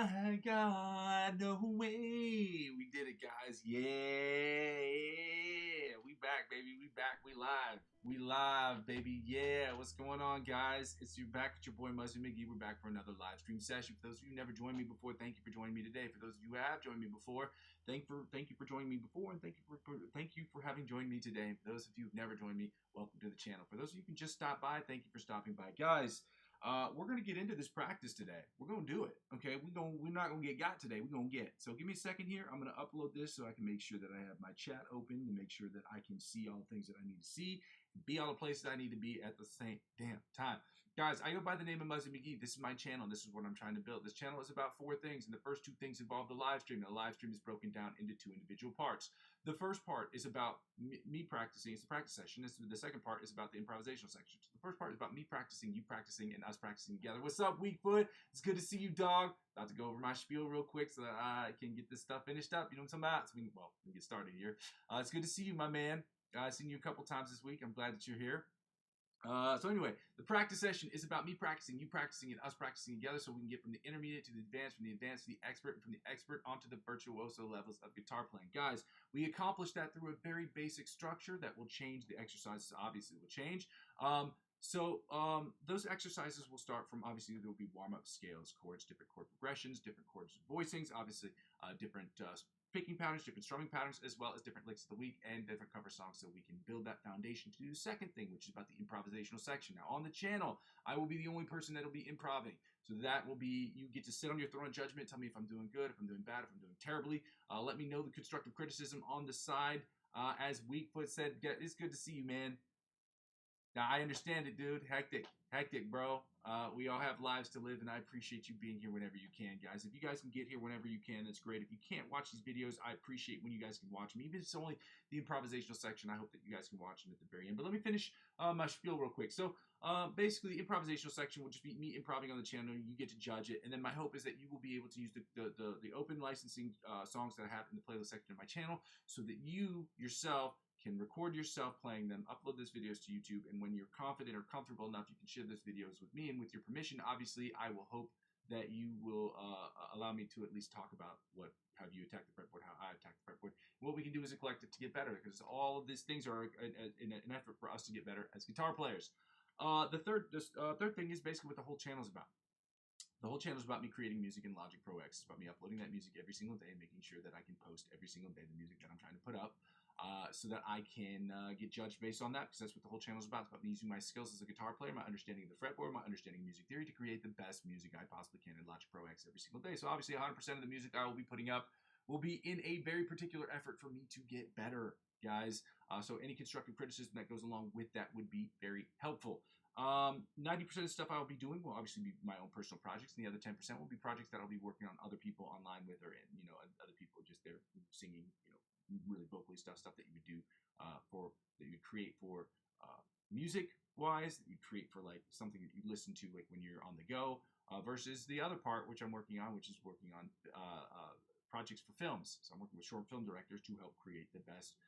my God, no way. We did it, guys. Yeah. We back, baby. We back. We live. We live, baby. Yeah. What's going on, guys? It's you back with your boy Muzzy McGee. We're back for another live stream session. For those of you who never joined me before, thank you for joining me today. For those of you who have joined me before, thank you for joining me before, and thank you for having joined me today. For those of you who've never joined me, welcome to the channel. For those of you who can just stop by, thank you for stopping by, guys. We're going to get into this practice today. We're going to do it, okay? We're not going to get got today. We're going to get. So give me a second here. I'm going to upload this so I can make sure that I have my chat open to make sure that I can see all the things that I need to see, be all the places I need to be at the same damn time. Guys, I go by the name of Muzzy McGee. This is my channel. This is what I'm trying to build. This channel is about 4 things, and the first 2 things involve the live stream. And the live stream is broken down into 2 individual parts. The first part is about me practicing. It's the practice session. The second part is about the improvisational section. So the first part is about me practicing, you practicing, and us practicing together. What's up, Weakfoot? It's good to see you, dog. About to go over my spiel real quick so that I can get this stuff finished up. You know what I'm talking about? So we can get started here. It's good to see you, my man. I've seen you a couple times this week. I'm glad that you're here. So anyway, the practice session is about me practicing, you practicing, and us practicing together so we can get from the intermediate to the advanced, from the advanced to the expert, and from the expert onto the virtuoso levels of guitar playing. Guys, we accomplish that through a very basic structure that will change. The exercises obviously will change. Those exercises will start from, obviously, there will be warm-up scales, chords, different chord progressions, different chords voicings, obviously, different picking patterns, different strumming patterns, as well as different licks of the week and different cover songs so we can build that foundation to do the second thing, which is about the improvisational section. Now, on the channel, I will be the only person that will be improving. So that will be, you get to sit on your throne of judgment, tell me if I'm doing good, if I'm doing bad, if I'm doing terribly. Let me know the constructive criticism on the side. As Weakfoot said, it's good to see you, man. Now, I understand it, dude. Hectic, bro. We all have lives to live, and I appreciate you being here whenever you can, guys. If you guys can get here whenever you can, that's great. If you can't watch these videos, I appreciate when you guys can watch them. Even if it's only the improvisational section, I hope that you guys can watch them at the very end. But let me finish my spiel real quick. So, basically, the improvisational section will just be me improving on the channel. You get to judge it. And then my hope is that you will be able to use the open licensing songs that I have in the playlist section of my channel so that you, yourself, can record yourself playing them, upload those videos to YouTube, and when you're confident or comfortable enough, you can share those videos with me. And with your permission, obviously, I will hope that you will allow me to at least talk about how you attack the fretboard, how I attack the fretboard. What we can do as a collective to get better, because all of these things are an effort for us to get better as guitar players. The third thing is basically what the whole channel is about. The whole channel is about me creating music in Logic Pro X. It's about me uploading that music every single day and making sure that I can post every single day the music that I'm trying to put up. So that I can get judged based on that, because that's what the whole channel is about. It's about me using my skills as a guitar player, my understanding of the fretboard, my understanding of music theory to create the best music I possibly can in Logic Pro X every single day. So obviously 100% of the music I will be putting up will be in a very particular effort for me to get better, guys. So any constructive criticism that goes along with that would be very helpful. 90% of the stuff I will be doing will obviously be my own personal projects, and the other 10% will be projects that I'll be working on other people online with, or other people just there singing, really vocally stuff that you would do that you create for music wise, that you create for like something that you listen to like when you're on the go, versus the other part which I'm working on, which is working on projects for films. So I'm working with short film directors to help create the best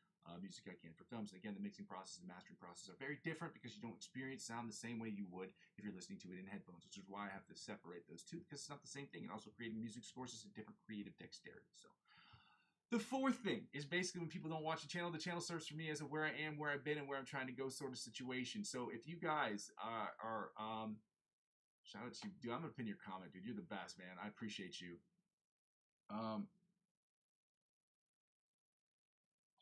music I can for films. And again, the mixing process and mastering process are very different because you don't experience sound the same way you would if you're listening to it in headphones, which is why I have to separate those two, because it's not the same thing. And also creating music scores is a different creative dexterity. So the fourth thing is basically when people don't watch the channel serves for me as a where I am, where I've been, and where I'm trying to go sort of situation. So if you guys are shout out to you, dude. I'm gonna pin your comment, dude. You're the best, man. I appreciate you. Give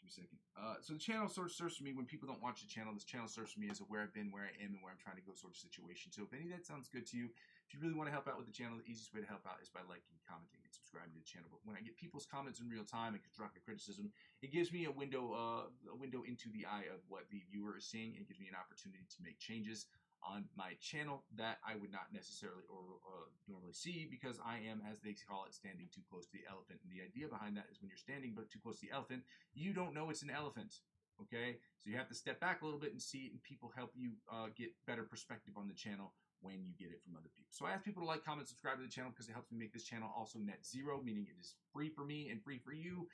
me a second. So the channel sort of serves for me when people don't watch the channel. This channel serves for me as a where I've been, where I am, and where I'm trying to go sort of situation. So if any of that sounds good to you, if you really want to help out with the channel, the easiest way to help out is by liking, commenting, and subscribing to the channel. But when I get people's comments in real time and constructive criticism, it gives me a window into the eye of what the viewer is seeing. It gives me an opportunity to make changes on my channel that I would not necessarily normally see, because I am, as they call it, standing too close to the elephant. And the idea behind that is when you're standing but too close to the elephant, you don't know it's an elephant. Okay, so you have to step back a little bit and see it, and people help you get better perspective on the channel when you get it from other people. So I ask people to like, comment, subscribe to the channel, because it helps me make this channel also net zero, meaning it is free for me and free for you.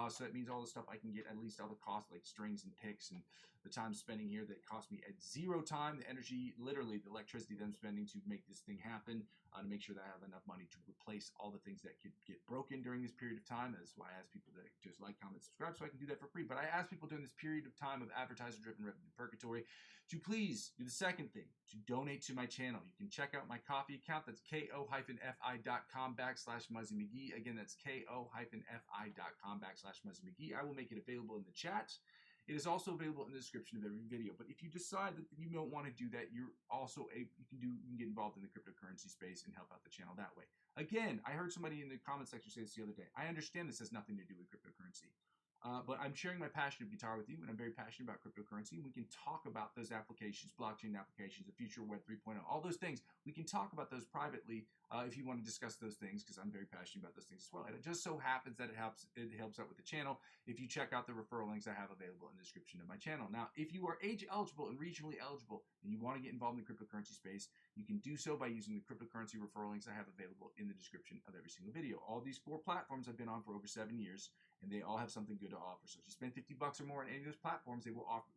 So that means all the stuff I can get, at least all the costs like strings and picks and the time spending here that cost me at zero time, the energy, literally the electricity that I'm spending to make this thing happen, to make sure that I have enough money to replace all the things that could get broken during this period of time. That's why I ask people to just like, comment, subscribe, so I can do that for free. But I ask people during this period of time of advertiser-driven revenue purgatory to please do the second thing, to donate to my channel. You can check out my Ko-fi account. That's ko-fi.com/Muzzy McGee. Again, that's ko-fi.com/Muzzy McGee. I will make it available in the chat. It is also available in the description of every video. But if you decide that you don't want to do that, you're also you can get involved in the cryptocurrency space and help out the channel that way. Again, I heard somebody in the comment section say this the other day. I understand this has nothing to do with cryptocurrency. But I'm sharing my passion of guitar with you, and I'm very passionate about cryptocurrency. We can talk about those applications, blockchain applications, the future Web 3.0, all those things. We can talk about those privately if you want to discuss those things, because I'm very passionate about those things as well. And it just so happens that it helps out with the channel if you check out the referral links I have available in the description of my channel. Now, if you are age eligible and regionally eligible, and you want to get involved in the cryptocurrency space, you can do so by using the cryptocurrency referral links I have available in the description of every single video. All these 4 platforms I've been on for over 7 years, and they all have something good to offer. So if you spend $50 or more on any of those platforms, they will offer,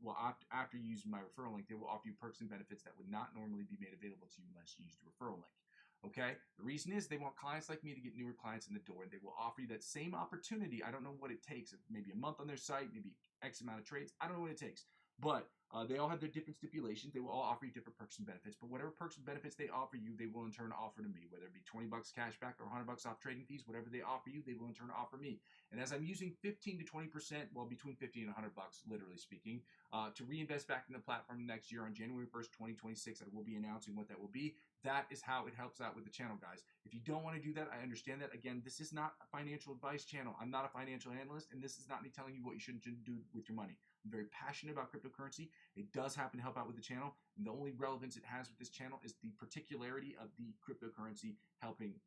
after you use my referral link, they will offer you perks and benefits that would not normally be made available to you unless you used a referral link. Okay? The reason is they want clients like me to get newer clients in the door, and they will offer you that same opportunity. I don't know what it takes, maybe a month on their site, maybe X amount of trades. I don't know what it takes. But they all have their different stipulations. They will all offer you different perks and benefits. But whatever perks and benefits they offer you, they will in turn offer to me. Whether it be $20 cash back or $100 off trading fees, whatever they offer you, they will in turn offer me. And as I'm using 15 to 20%, well, between 50 and $100, literally speaking, to reinvest back in the platform next year on January 1st, 2026, I will be announcing what that will be. That is how it helps out with the channel, guys. If you don't want to do that, I understand that. Again, this is not a financial advice channel. I'm not a financial analyst, and this is not me telling you what you shouldn't do with your money. I'm very passionate about cryptocurrency. It does happen to help out with the channel, and the only relevance it has with this channel is the particularity of the cryptocurrency helping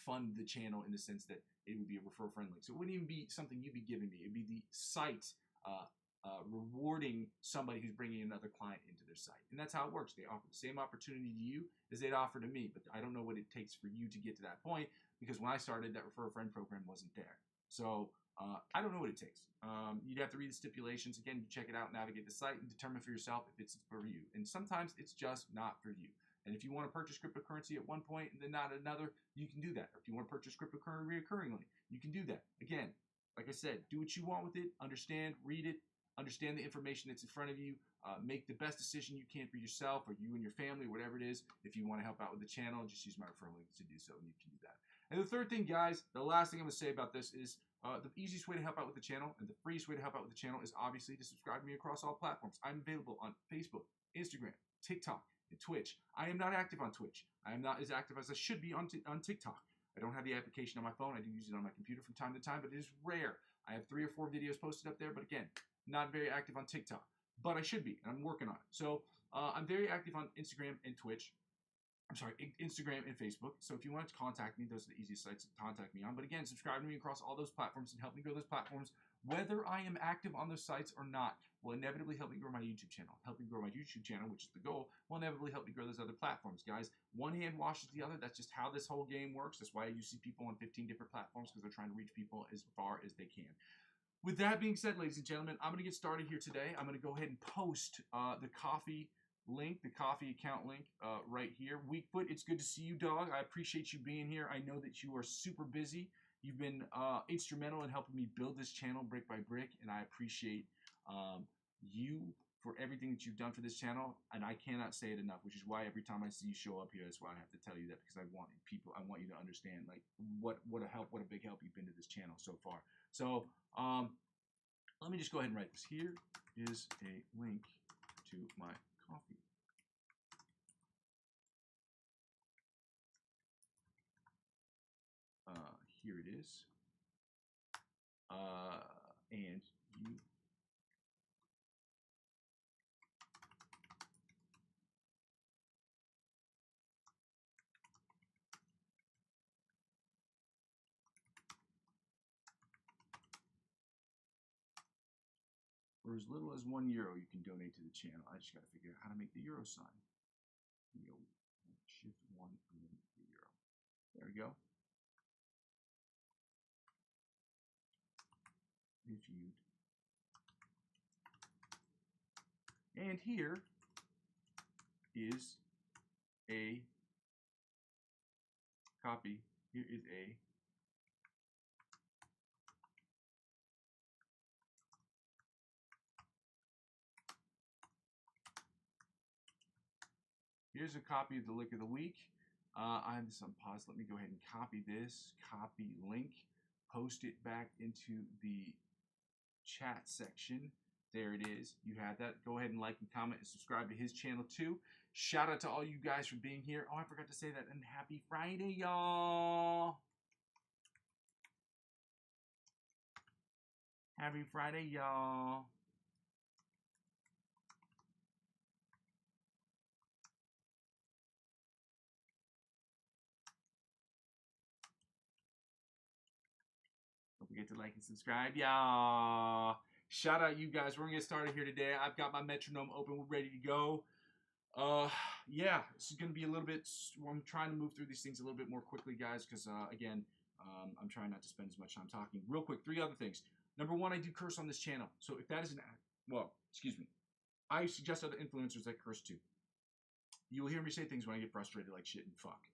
fund the channel, in the sense that it would be a refer-friend link. So it wouldn't even be something you'd be giving me. It would be the site rewarding somebody who's bringing another client into their site. And that's how it works. They offer the same opportunity to you as they'd offer to me, but I don't know what it takes for you to get to that point, because when I started, that refer-a-friend program wasn't there. So I don't know what it takes. You'd have to read the stipulations. Again, you check it out, navigate the site, and determine for yourself if it's for you. And sometimes it's just not for you. And if you want to purchase cryptocurrency at one point and then not at another, you can do that. Or if you want to purchase cryptocurrency reoccurringly, you can do that. Again, like I said, do what you want with it. Understand, read it, understand the information that's in front of you. Make the best decision you can for yourself or you and your family, whatever it is. If you want to help out with the channel, just use my referral link to do so, and you can do that. And the third thing, guys, the last thing I'm going to say about this is the easiest way to help out with the channel and the freest way to help out with the channel is obviously to subscribe to me across all platforms. I'm available on Facebook, Instagram, TikTok, and Twitch. I am not active on Twitch. I am not as active as I should be on TikTok. I don't have the application on my phone. I do use it on my computer from time to time, but it is rare. I have 3 or 4 videos posted up there, but again, not very active on TikTok. But I should be, and I'm working on it. So I'm very active on Instagram and Twitch. I'm sorry, Instagram and Facebook. So if you want to contact me, those are the easiest sites to contact me on. But again, subscribe to me across all those platforms and help me grow those platforms. Whether I am active on those sites or not will inevitably help me grow my YouTube channel. Help me grow my YouTube channel, which is the goal, will inevitably help me grow those other platforms, guys. One hand washes the other. That's just how this whole game works. That's why you see people on 15 different platforms, because they're trying to reach people as far as they can. With that being said, ladies and gentlemen, I'm going to get started here today. I'm going to go ahead and post the Ko-fi link, the Ko-fi account link right here. Weakfoot, it's good to see you, dog. I appreciate you being here. I know that you are super busy. You've been instrumental in helping me build this channel brick by brick, and I appreciate you for everything that you've done for this channel, and I cannot say it enough, which is why every time I see you show up here, that's why I have to tell you that, because I want you to understand like what a big help you've been to this channel so far. So let me just go ahead and write this. Here is a link to my Ko-fi. Here it is. And you for as little as €1, you can donate to the channel. I just got to figure out how to make the euro sign. Shift 1 and then the euro. There we go. Viewed. And here is a copy. Here is a here's a copy of the lick of the week. I have this on pause. Let me go ahead and copy this. Copy link. Post it back into the chat section. There it is. You have that. Go ahead and like and comment and subscribe to his channel too. Shout out to all you guys for being here. Oh, I forgot to say that. And happy Friday, y'all. Happy Friday, y'all. Don't forget to like and subscribe, y'all. Shout out you guys. We're gonna get started here today. I've got my metronome open. We're ready to go. Yeah, this is gonna be a little bit. I'm trying to move through these things a little bit more quickly, guys, because again, I'm trying not to spend as much time talking. Real quick, 3 other things. Number 1, I do curse on this channel. So if that is excuse me, I suggest other influencers that curse too. You will hear me say things when I get frustrated like shit and fuck.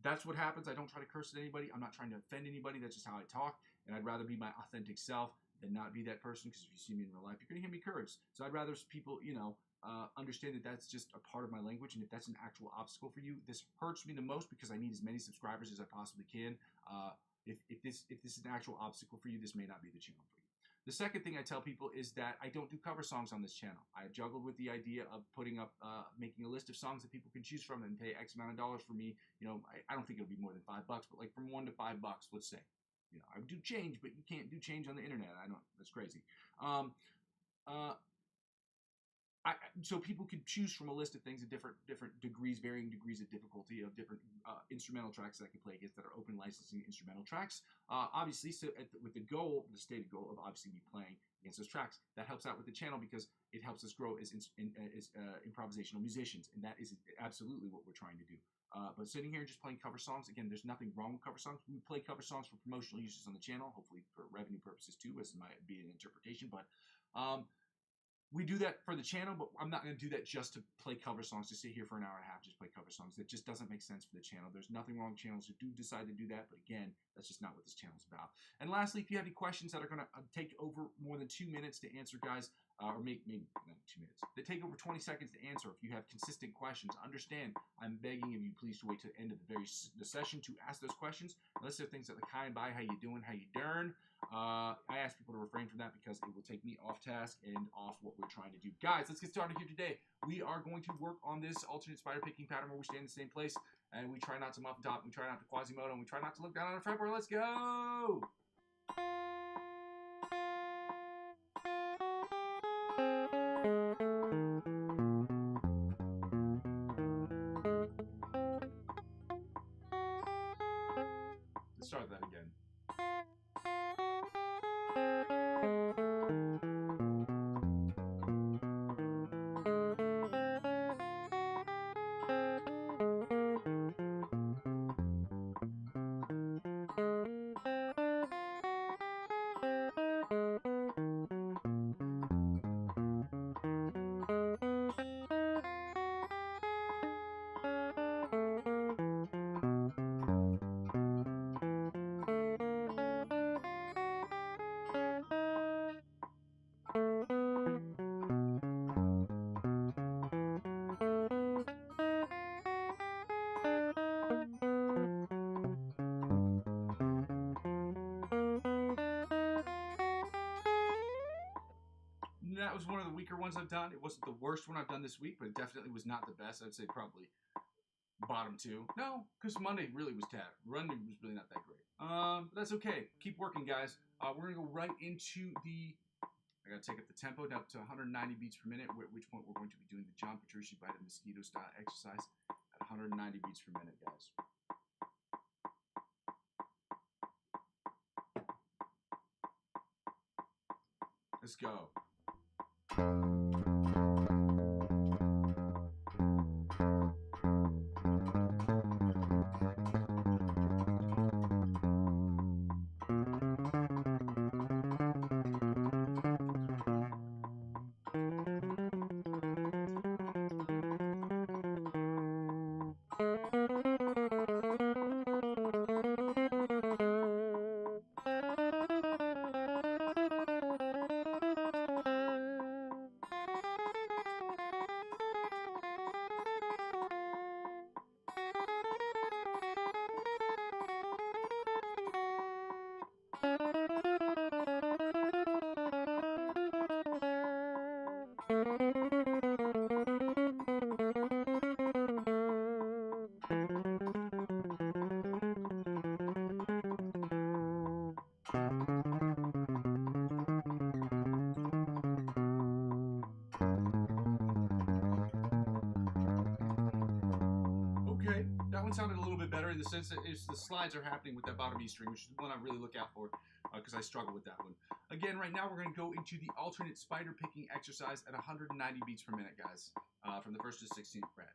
That's what happens. I don't try to curse at anybody. I'm not trying to offend anybody. That's just how I talk. And I'd rather be my authentic self than not be that person, because if you see me in real life, you're going to hear me curse. So I'd rather people, understand that that's just a part of my language. And if that's an actual obstacle for you, this hurts me the most because I need as many subscribers as I possibly can. If this is an actual obstacle for you, this may not be the channel for you. The second thing I tell people is that I don't do cover songs on this channel. I juggled with the idea of putting up, making a list of songs that people can choose from and pay X amount of dollars for me. I don't think it'll be more than $5, but like from $1 to $5, let's say. I would do change, but you can't do change on the internet. I don't. That's crazy. So people can choose from a list of things at different degrees, varying degrees of difficulty of different instrumental tracks that I can play against that are open licensing instrumental tracks. Obviously, so with the stated goal of obviously me playing against those tracks, that helps out with the channel because it helps us grow as improvisational musicians, and that is absolutely what we're trying to do. But sitting here and just playing cover songs, again, there's nothing wrong with cover songs. We play cover songs for promotional uses on the channel, hopefully for revenue purposes too, as might be an interpretation, but we do that for the channel, but I'm not going to do that just to play cover songs, to sit here for an hour and a half, just play cover songs. That just doesn't make sense for the channel. There's nothing wrong with channels who do decide to do that, but again, that's just not what this channel is about. And lastly, if you have any questions that are going to take over more than 2 minutes to answer, guys, or maybe not 2 minutes, they take over 20 seconds to answer. If you have consistent questions, understand I'm begging of you, please, to wait to the end of the session to ask those questions. Unless they're things that like, hi and bye, how you doing, how you darn. I ask people to refrain from that because it will take me off task and off what we're trying to do. Guys, let's get started here today. We are going to work on this alternate spider picking pattern where we stay in the same place and we try not to muff top, we try not to Quasimodo, and we try not to look down on a fretboard. Let's go! Let's start that again. That was one of the weaker ones I've done. It wasn't the worst one I've done this week, but it definitely was not the best. I'd say probably bottom 2. No, because Monday really was tad. Monday was really not that great. But that's okay. Keep working, guys. We're going to go right into I got to take up the tempo down to 190 beats per minute, at which point we're going to be doing the John Petrucci by the Mosquito style exercise at 190 beats per minute, guys. Let's go. sounded a little bit better in the sense that the slides are happening with that bottom E string, which is the one I really look out for because I struggle with that one. Again, right now we're going to go into the alternate spider picking exercise at 190 beats per minute, guys, from the 1st to 16th fret.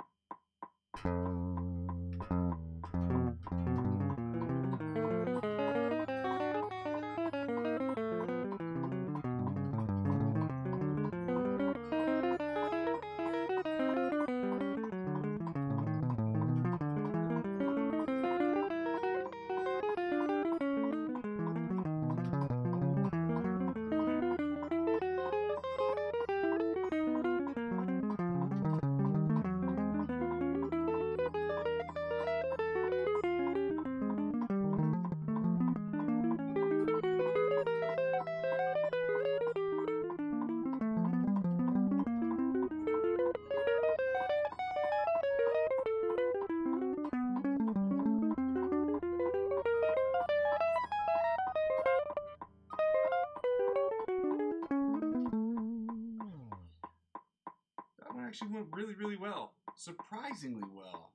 Actually went really well, surprisingly well.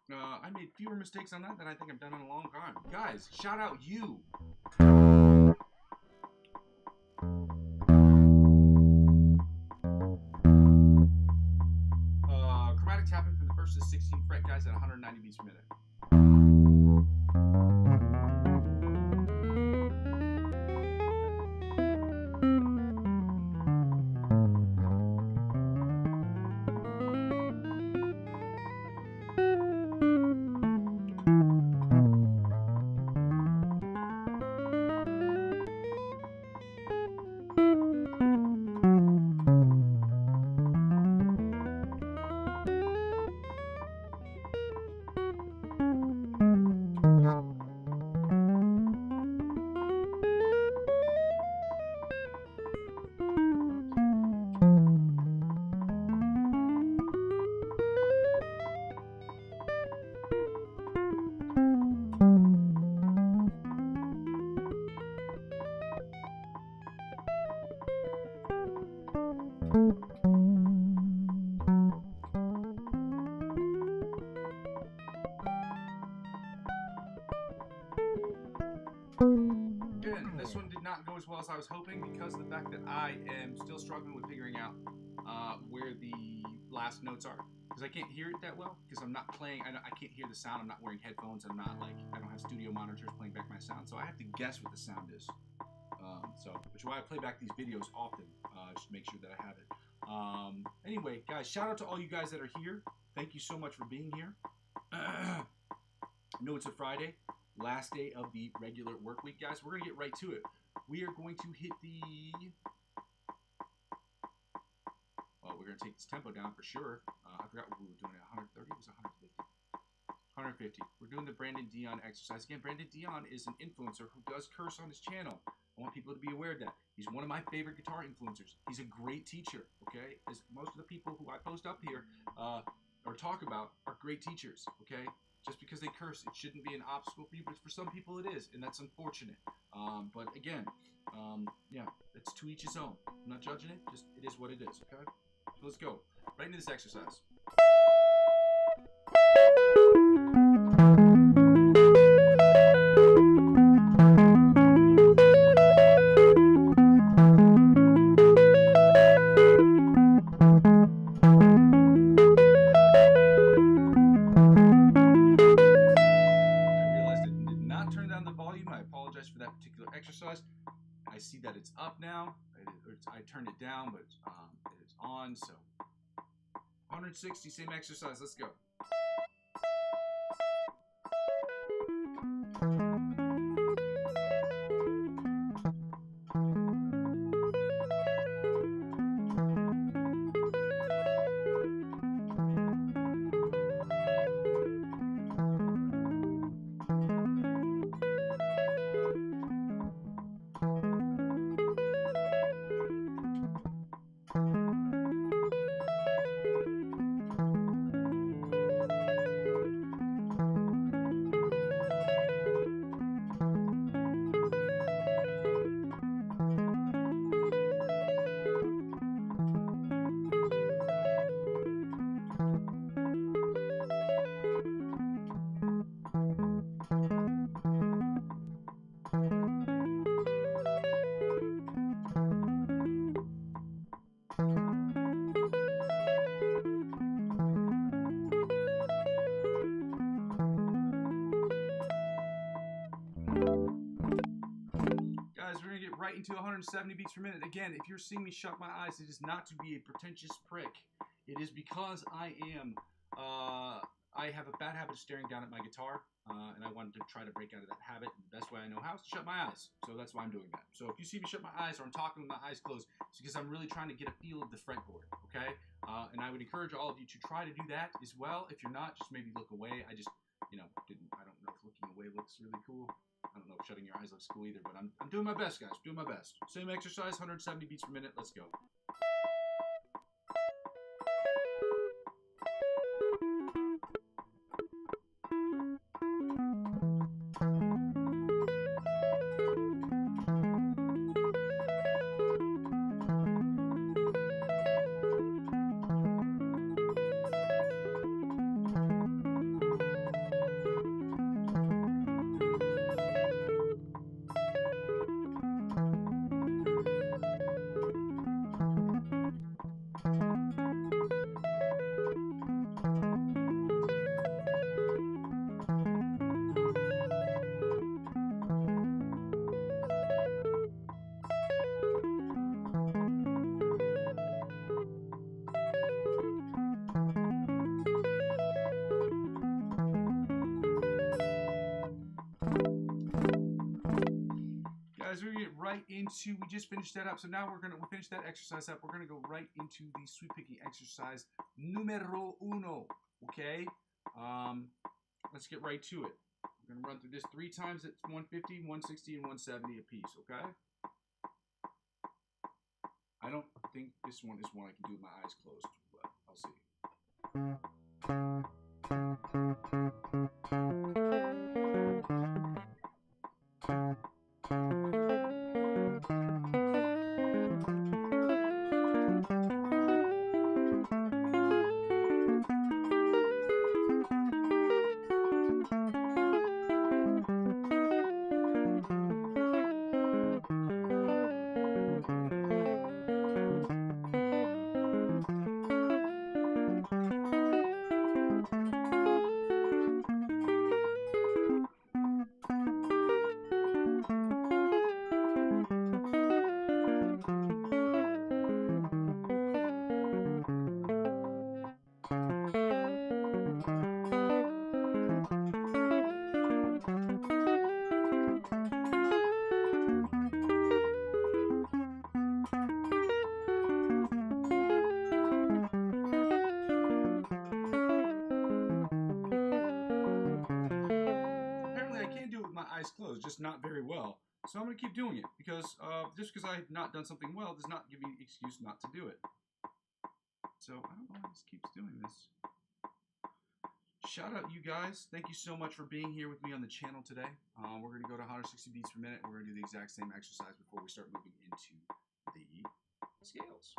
I made fewer mistakes on that than I think I've done in a long time. Guys, shout out you. Chromatic tapping from the 1st to 16th fret, guys, at 190 beats per minute. Again, this one did not go as well as I was hoping because of the fact that I am still struggling with figuring out where the last notes are. Because I can't hear it that well, because I'm not playing, I can't hear the sound, I'm not wearing headphones, I don't have studio monitors playing back my sound, so I have to guess what the sound is. Which is why I play back these videos often, just to make sure that I have it. Anyway, guys, shout out to all you guys that are here. Thank you so much for being here. I know it's a Friday, last day of the regular work week, guys. We're going to get right to it. We are going to hit the... Well, we're going to take this tempo down for sure. I forgot what we were doing at 130. It was 150. 150. We're doing the Brandon Dion exercise. Again, Brandon Dion is an influencer who does curse on his channel. I want people to be aware of that. He's one of my favorite guitar influencers. He's a great teacher, okay? As most of the people who I post up here or talk about are great teachers, okay? Just because they curse, it shouldn't be an obstacle for you, but for some people it is, and that's unfortunate. But again, yeah, it's to each his own. I'm not judging it, just it is what it is, okay? So let's go. Right into this exercise. Exercise. I see that it's up now. I turned it down, but it is on. So 160, same exercise. Let's go. right into 170 beats per minute. Again, if you're seeing me shut my eyes, it is not to be a pretentious prick. It is because I am, I have a bad habit of staring down at my guitar, and I wanted to try to break out of that habit. And the best way I know how is to shut my eyes. So that's why I'm doing that. So if you see me shut my eyes or I'm talking with my eyes closed, it's because I'm really trying to get a feel of the fretboard, okay? And I would encourage all of you to try to do that as well. If you're not, just maybe look away. I just, I don't know if looking away looks really cool. I don't know if shutting your eyes looks cool either, but I'm doing my best, guys. Doing my best. Same exercise, 170 beats per minute. Let's go. Guys, we're going to get right into, we just finished that up, so now we're finish that exercise up. We're going to go right into the sweep picking exercise numero uno, okay? Let's get right to it. We're going to run through this 3 times at 150, 160, and 170 apiece, okay? I don't think this one is one I can do with my eyes closed, but I'll see. Eyes closed, just not very well. So I'm going to keep doing it because just because I've not done something well does not give me an excuse not to do it. So I don't know why this keeps doing this. Shout out you guys. Thank you so much for being here with me on the channel today. We're going to go to 160 beats per minute. We're going to do the exact same exercise before we start moving into the scales.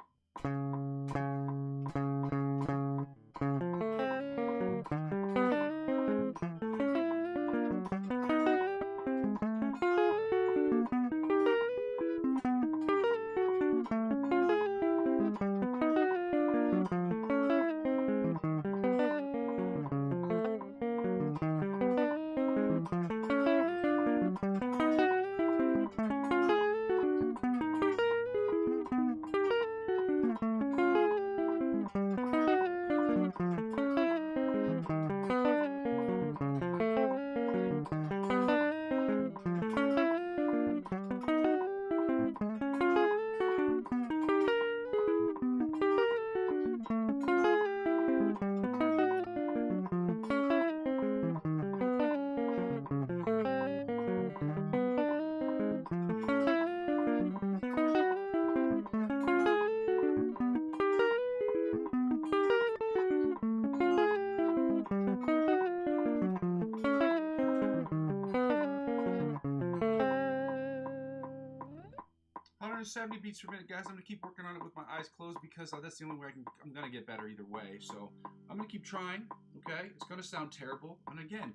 Seventy beats per minute, guys. I'm gonna keep working on it with my eyes closed because that's the only way I'm gonna get better either way. So I'm gonna keep trying. Okay, it's gonna sound terrible, and again,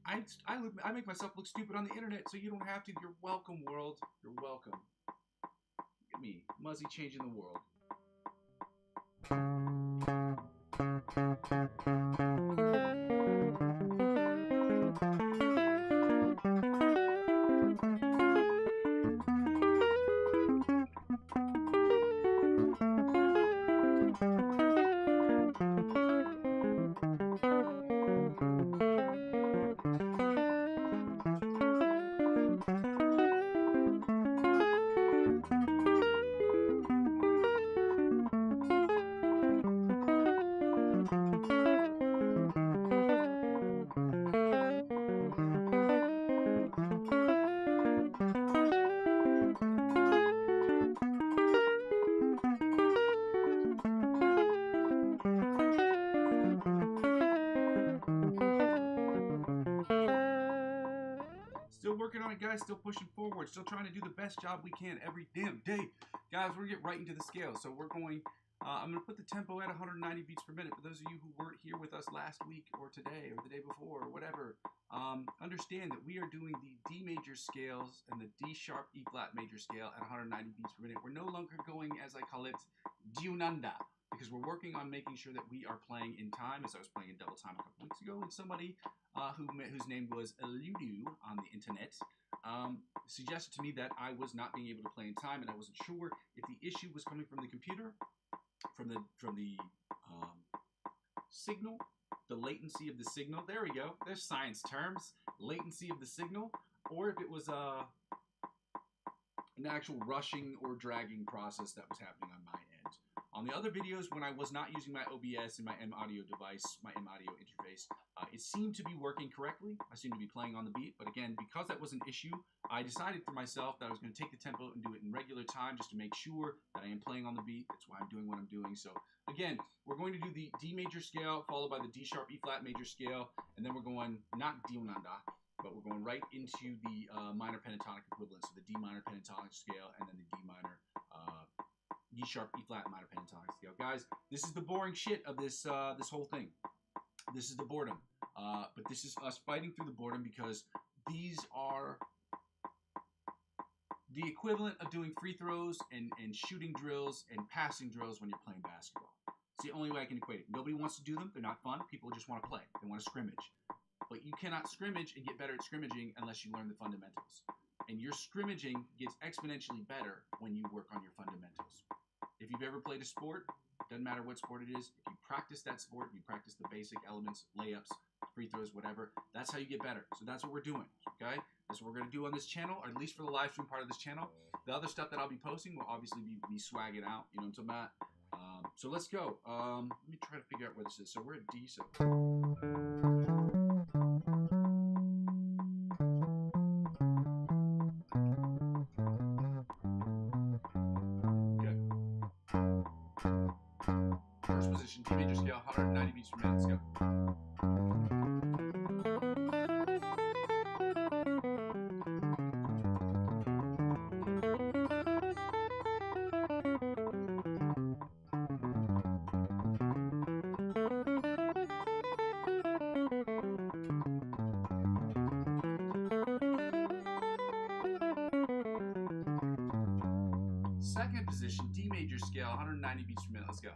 I make myself look stupid on the internet, so you don't have to. You're welcome, world. You're welcome. Look at me, Muzzy changing the world. Still working on it, guys. Still pushing forward. Still trying to do the best job we can every damn day. Guys, we're going to get right into the scale. So we're going... I'm going to put the tempo at 190 beats per minute. For those of you who weren't here with us last week or today or the day before or whatever, understand that we are doing the D major scales and the D sharp E flat major scale at 190 beats per minute. We're no longer going, as I call it, diunanda, because we're working on making sure that we are playing in time, as I was playing in double time a couple weeks ago, and somebody whose name was Eludu on the internet suggested to me that I was not being able to play in time, and I wasn't sure if the issue was coming from the computer, from the signal, the latency of the signal. There we go. There's science terms. Latency of the signal, or if it was an actual rushing or dragging process that was happening on my end. On the other videos, when I was not using my OBS and my M audio device, my M audio interface, it seemed to be working correctly. I seemed to be playing on the beat, but again, because that was an issue, I decided for myself that I was going to take the tempo and do it in regular time just to make sure that I am playing on the beat. That's why I'm doing what I'm doing. So again, we're going to do the D major scale followed by the D sharp E flat major scale, and then we're going not diunanda, but we're going right into the minor pentatonic equivalent, so the D minor pentatonic scale and then the D minor D sharp E flat minor pentatonic scale. Guys, this is the boring shit of this this whole thing. This is the boredom, but this is us fighting through the boredom because these are the equivalent of doing free throws and shooting drills and passing drills when you're playing basketball. It's the only way I can equate it. Nobody wants to do them. They're not fun. People just want to play. They want to scrimmage. But you cannot scrimmage and get better at scrimmaging unless you learn the fundamentals. And your scrimmaging gets exponentially better when you work on your fundamentals. If you've ever played a sport, doesn't matter what sport it is, if you practice that sport, you practice the basic elements, layups, free throws, whatever, that's how you get better. So that's what we're doing, okay? That's what we're going to do on this channel, or at least for the live stream part of this channel. The other stuff that I'll be posting will obviously be swagging out, you know what I'm talking about? So let's go. Let me try to figure out where this is. So we're at D, so... First position, D major scale, 190 beats per minute. Let's go. Second position, D major scale, 190 beats per minute. Let's go.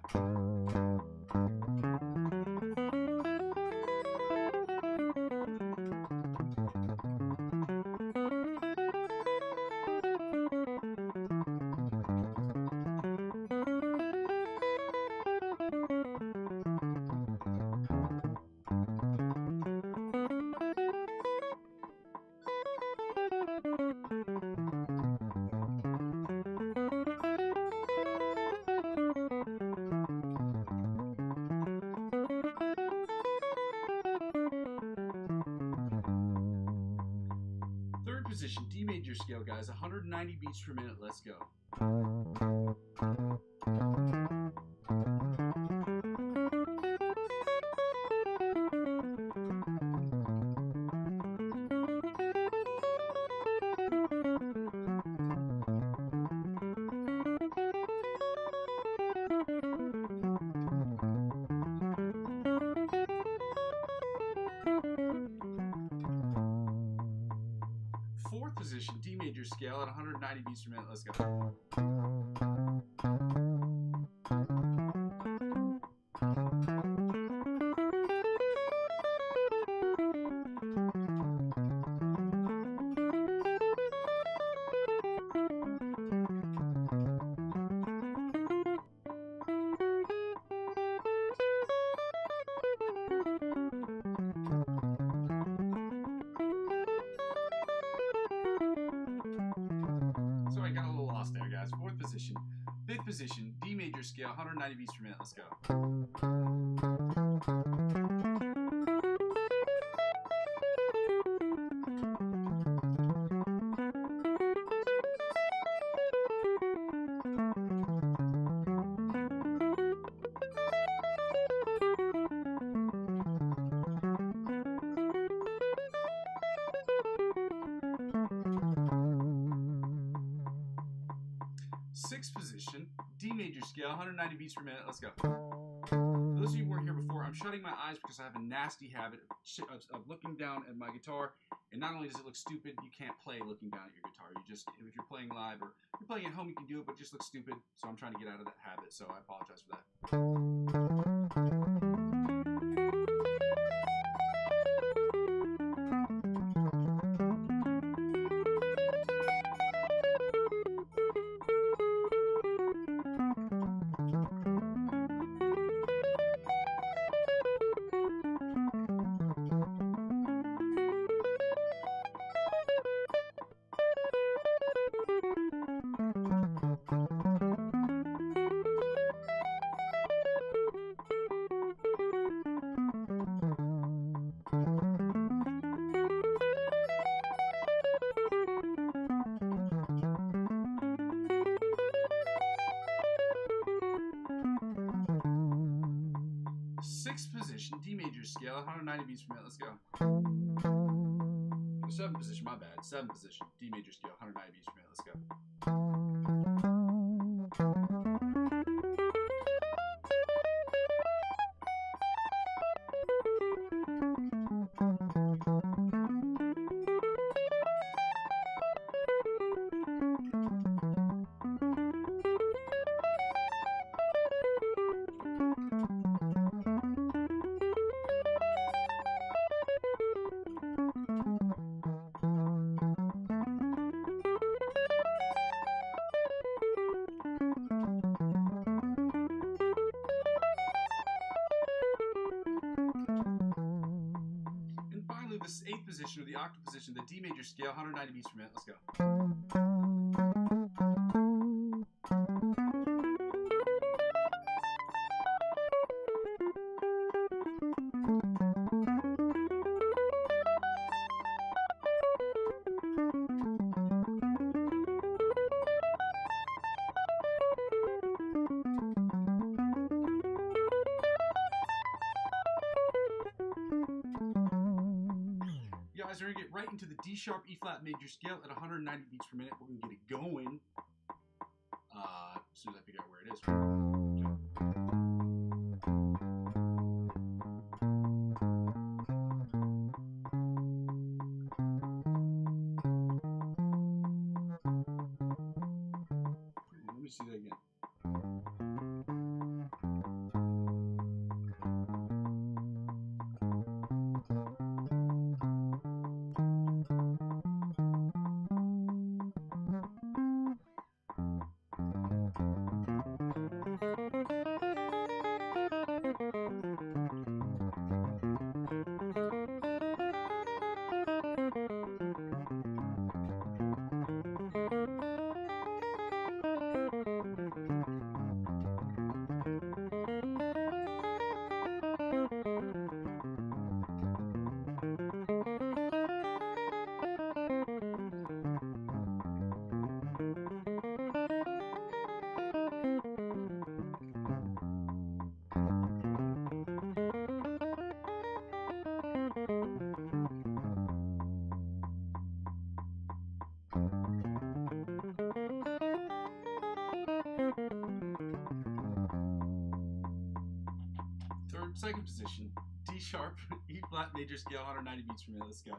Third position, D major scale, guys, 190 beats per minute. Let's go. Fourth position, D major scale at 190 beats per minute. Let's go. Sorry, I got a little lost there, guys. Fourth position. Fifth position, D major scale, 190 beats per minute. Let's go. Sixth position, D major scale, 190 beats per minute. Let's go. For those of you who weren't here before, I'm shutting my eyes because I have a nasty habit of looking down at my guitar. And not only does it look stupid, you can't play looking down at your guitar. You just, if you're playing live or you're playing at home, you can do it, but it just looks stupid. So I'm trying to get out of that habit. So I apologize for that. Sixth position, D major scale, 190 beats per minute. Let's go. Seventh position, my bad. Seventh position, D major scale, 190 beats per minute. Let's go. This eighth position, or the octave position, the D major scale, 190 beats per minute. Let's go. Guys, we're going to get right into the D sharp E flat major scale at 190 beats per minute. We're going to get it going as soon as I figure out where it is. Let me see that again. Second position, D sharp, E flat major scale, 190 beats per minute. Let's go.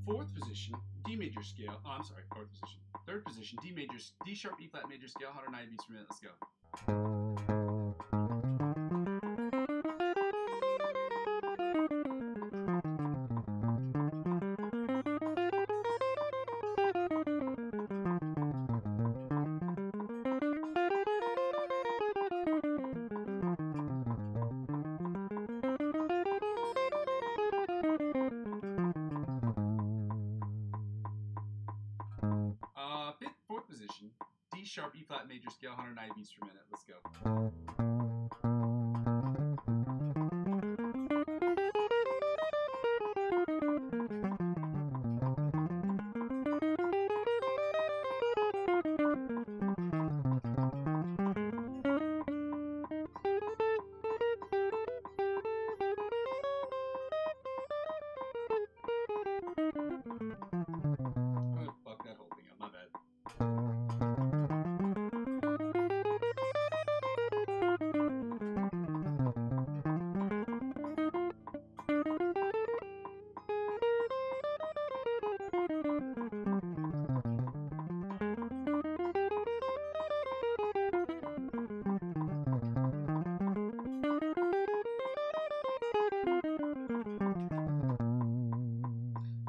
Fourth position, D major scale. Oh, I'm sorry, fourth position. Third position, D sharp, E flat major scale, 190 beats per minute. Let's go. major scale, 190 beats per minute. Let's go. Oh, fuck that whole thing up. My bad.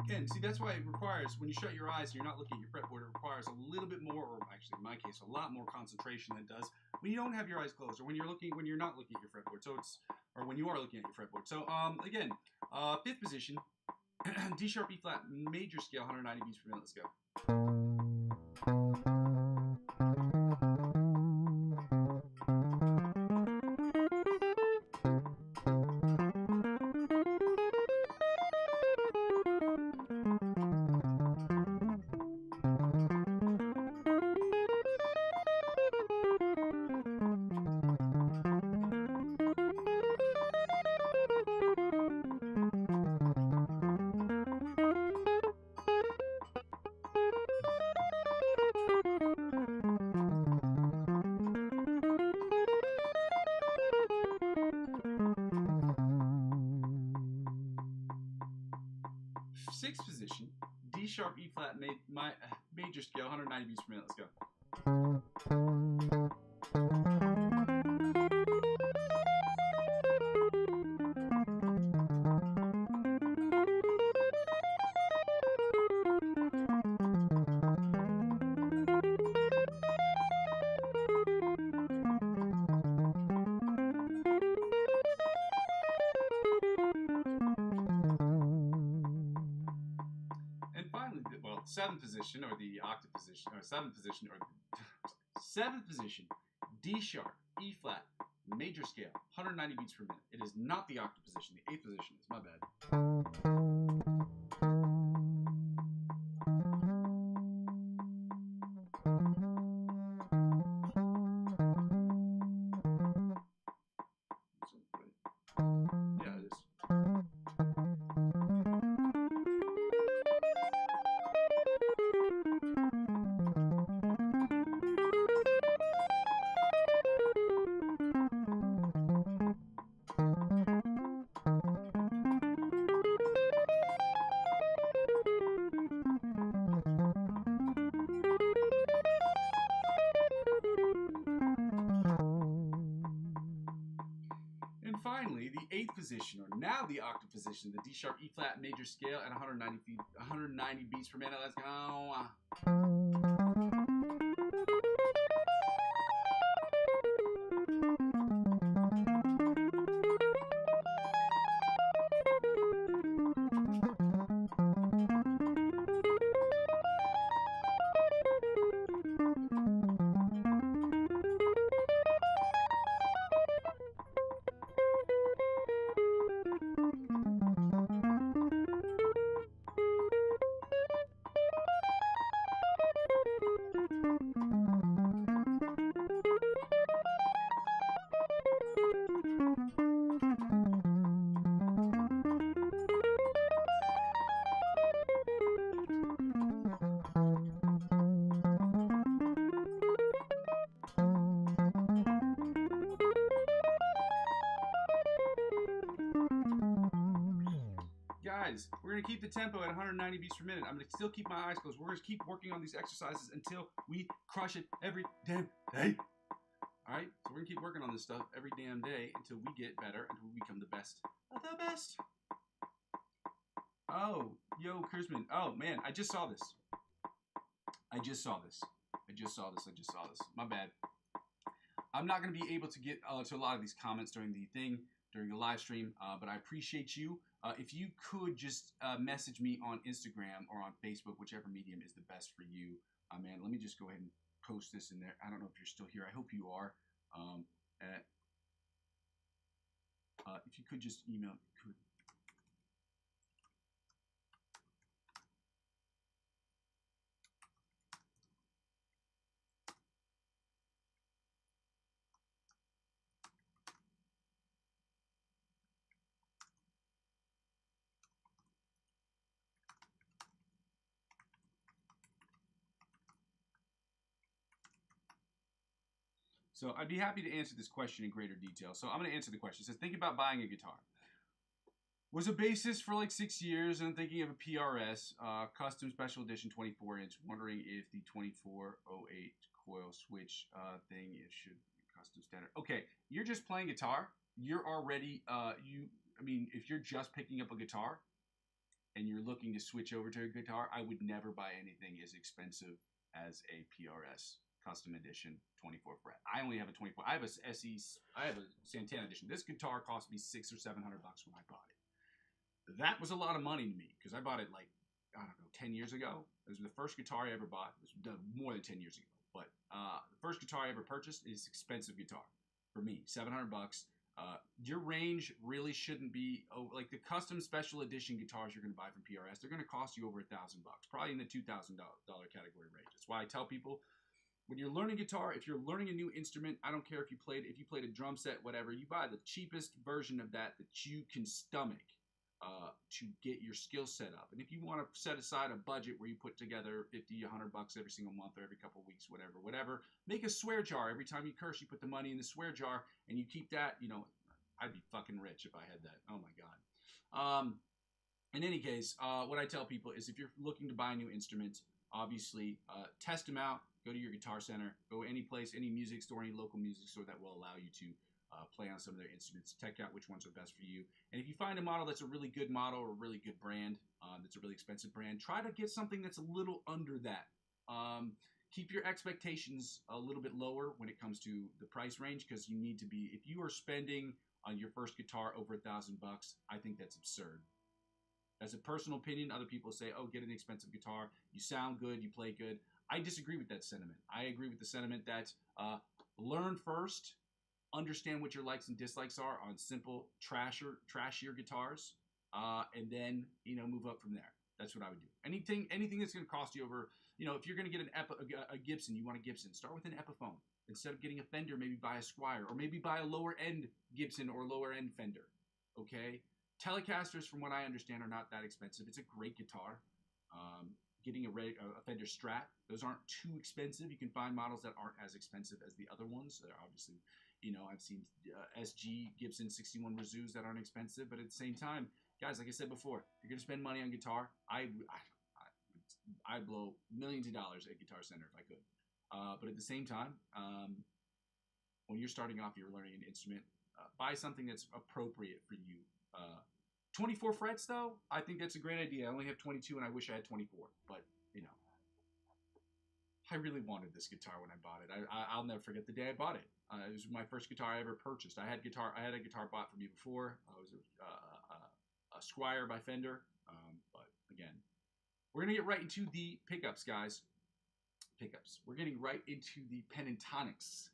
Again, see, that's why it requires, when you shut your eyes and you're not looking at your fretboard, it requires a little bit more, or actually in my case, a lot more concentration than it does when you don't have your eyes closed, or when you're not looking at your fretboard. So it's, or when you are looking at your fretboard. So again, fifth position, D sharp, E flat, major scale, 190 beats per minute. Let's go. Sixth position, D sharp, E flat, major scale, 190 beats per minute. Let's go. And finally, well, seventh position, or the octave position, or seventh position, or seventh position, D sharp, E flat, major scale, 190 beats per minute. It is not the octave position. The eighth position is. My bad. Yeah, it is. And finally, the eighth position, or now the octave position, the D sharp, E flat, major scale at 190 beats per minute. Let's go. Guys, we're going to keep the tempo at 190 beats per minute. I'm going to still keep my eyes closed. We're going to keep working on these exercises until we crush it every damn day. Alright? So we're going to keep working on this stuff every damn day until we get better, until we become the best of the best. Oh, yo, Kurzman. Oh, man, I just saw this. I just saw this. My bad. I'm not going to be able to get to a lot of these comments during the live stream, but I appreciate you. If you could just message me on Instagram or on Facebook, whichever medium is the best for you. Man, let me just go ahead and post this in there. I don't know if you're still here. I hope you are. If you could just email, could. So I'd be happy to answer this question in greater detail. So I'm going to answer the question. It says, think about buying a guitar. Was a bassist for like 6 years, and I'm thinking of a PRS, custom special edition 24-inch. Wondering if the 2408 coil switch thing should be custom standard. Okay, you're just playing guitar. You're already, if you're just picking up a guitar and you're looking to switch over to a guitar, I would never buy anything as expensive as a PRS custom edition 24 fret. I only have a 24. I have a Santana edition. This guitar cost me $600 or $700 when I bought it. That was a lot of money to me because I bought it like, I don't know, 10 years ago. It was the first guitar I ever bought. It was more than 10 years ago. But the first guitar I ever purchased is expensive guitar for me, $700. Your range really shouldn't be like the custom special edition guitars you're going to buy from PRS. They're going to cost you over $1,000, probably in the $2,000 category range. That's why I tell people, when you're learning guitar, if you're learning a new instrument, I don't care if you played a drum set, whatever, you buy the cheapest version of that you can stomach to get your skill set up. And if you want to set aside a budget where you put together $50, $100 every single month or every couple of weeks, whatever, make a swear jar. Every time you curse, you put the money in the swear jar and you keep that. I'd be fucking rich if I had that. Oh my God. In any case, what I tell people is if you're looking to buy a new instrument, obviously test them out. Go to your Guitar Center. Go any place, any music store, any local music store that will allow you to play on some of their instruments. Check out which ones are best for you. And if you find a model that's a really good model or a really good brand, that's a really expensive brand, try to get something that's a little under that. Keep your expectations a little bit lower when it comes to the price range because you need to be, if you are spending on your first guitar over $1,000, I think that's absurd. That's a personal opinion. Other people say, oh, get an expensive guitar. You sound good. You play good. I disagree with that sentiment. I agree with the sentiment that learn first, understand what your likes and dislikes are on simple, trashier guitars, and then move up from there. That's what I would do. Anything that's going to cost you over, if you're going to get a Gibson, you want a Gibson, start with an Epiphone. Instead of getting a Fender, maybe buy a Squier, or maybe buy a lower end Gibson or lower end Fender. Okay, Telecasters, from what I understand, are not that expensive. It's a great guitar. Getting a Fender Strat, those aren't too expensive. You can find models that aren't as expensive as the other ones. They're obviously, I've seen SG Gibson 61 Rezus that aren't expensive, but at the same time, guys, like I said before, if you're gonna spend money on guitar, I'd blow millions of dollars at Guitar Center if I could. But at the same time, when you're starting off, you're learning an instrument, buy something that's appropriate for you. 24 frets, though, I think that's a great idea. I only have 22, and I wish I had 24. But, I really wanted this guitar when I bought it. I'll never forget the day I bought it. It was my first guitar I ever purchased. I had a guitar bought for me before. It was a Squier by Fender. But, again, we're going to get right into the pickups, guys. We're getting right into the pentatonics.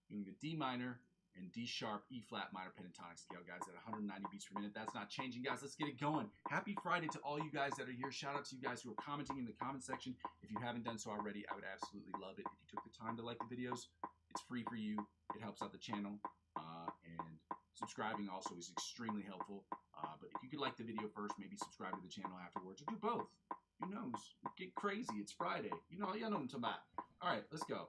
Doing the D minor and D sharp, E flat minor pentatonic scale, guys, at 190 beats per minute. That's not changing, guys. Let's get it going. Happy Friday to all you guys that are here. Shout out to you guys who are commenting in the comment section. If you haven't done so already, I would absolutely love it if you took the time to like the videos. It's free for you. It helps out the channel. And subscribing also is extremely helpful. But if you could like the video first, maybe subscribe to the channel afterwards, or do both. Who knows? Get crazy. It's Friday. Y'all know what I'm talking about. All right, let's go.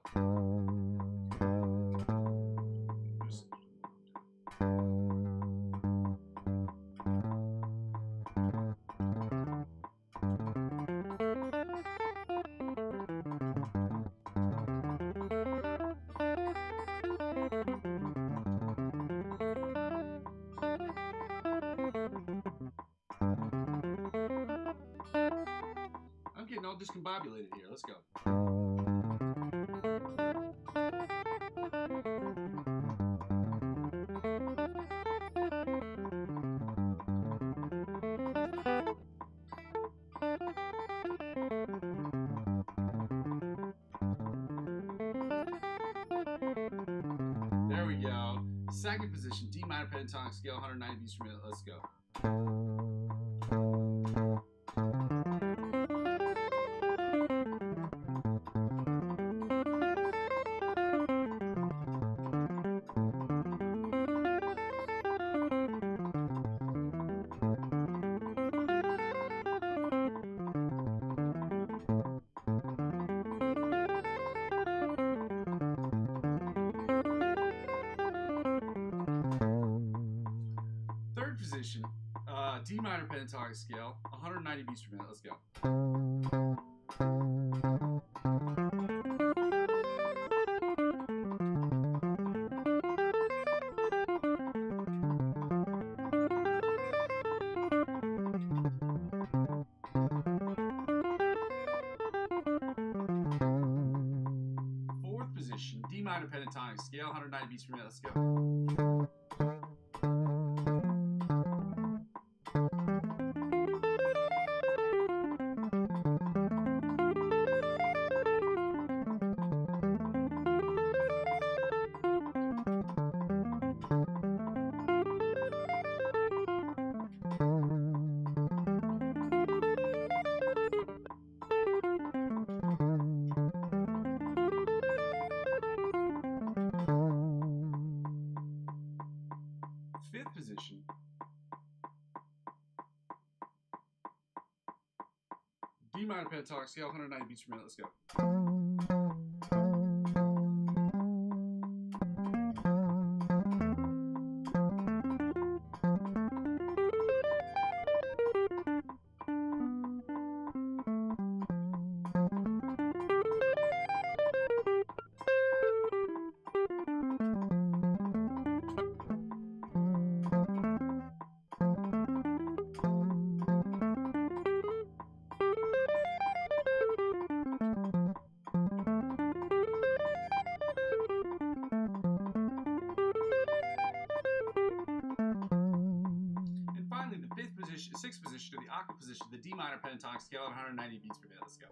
I'm getting all discombobulated here. Let's go. Second position, D minor pentatonic scale, 190 beats per minute. Let's go. Third position, D minor pentatonic scale, 190 beats per minute. Let's go. Fourth position, D minor pentatonic scale, 190 beats per minute. Let's go. Fifth position, D minor pentatonic scale, 190 beats per minute. Let's go. Sixth position to the octave position, the D minor pentatonic scale at 190 beats per minute. Let's go.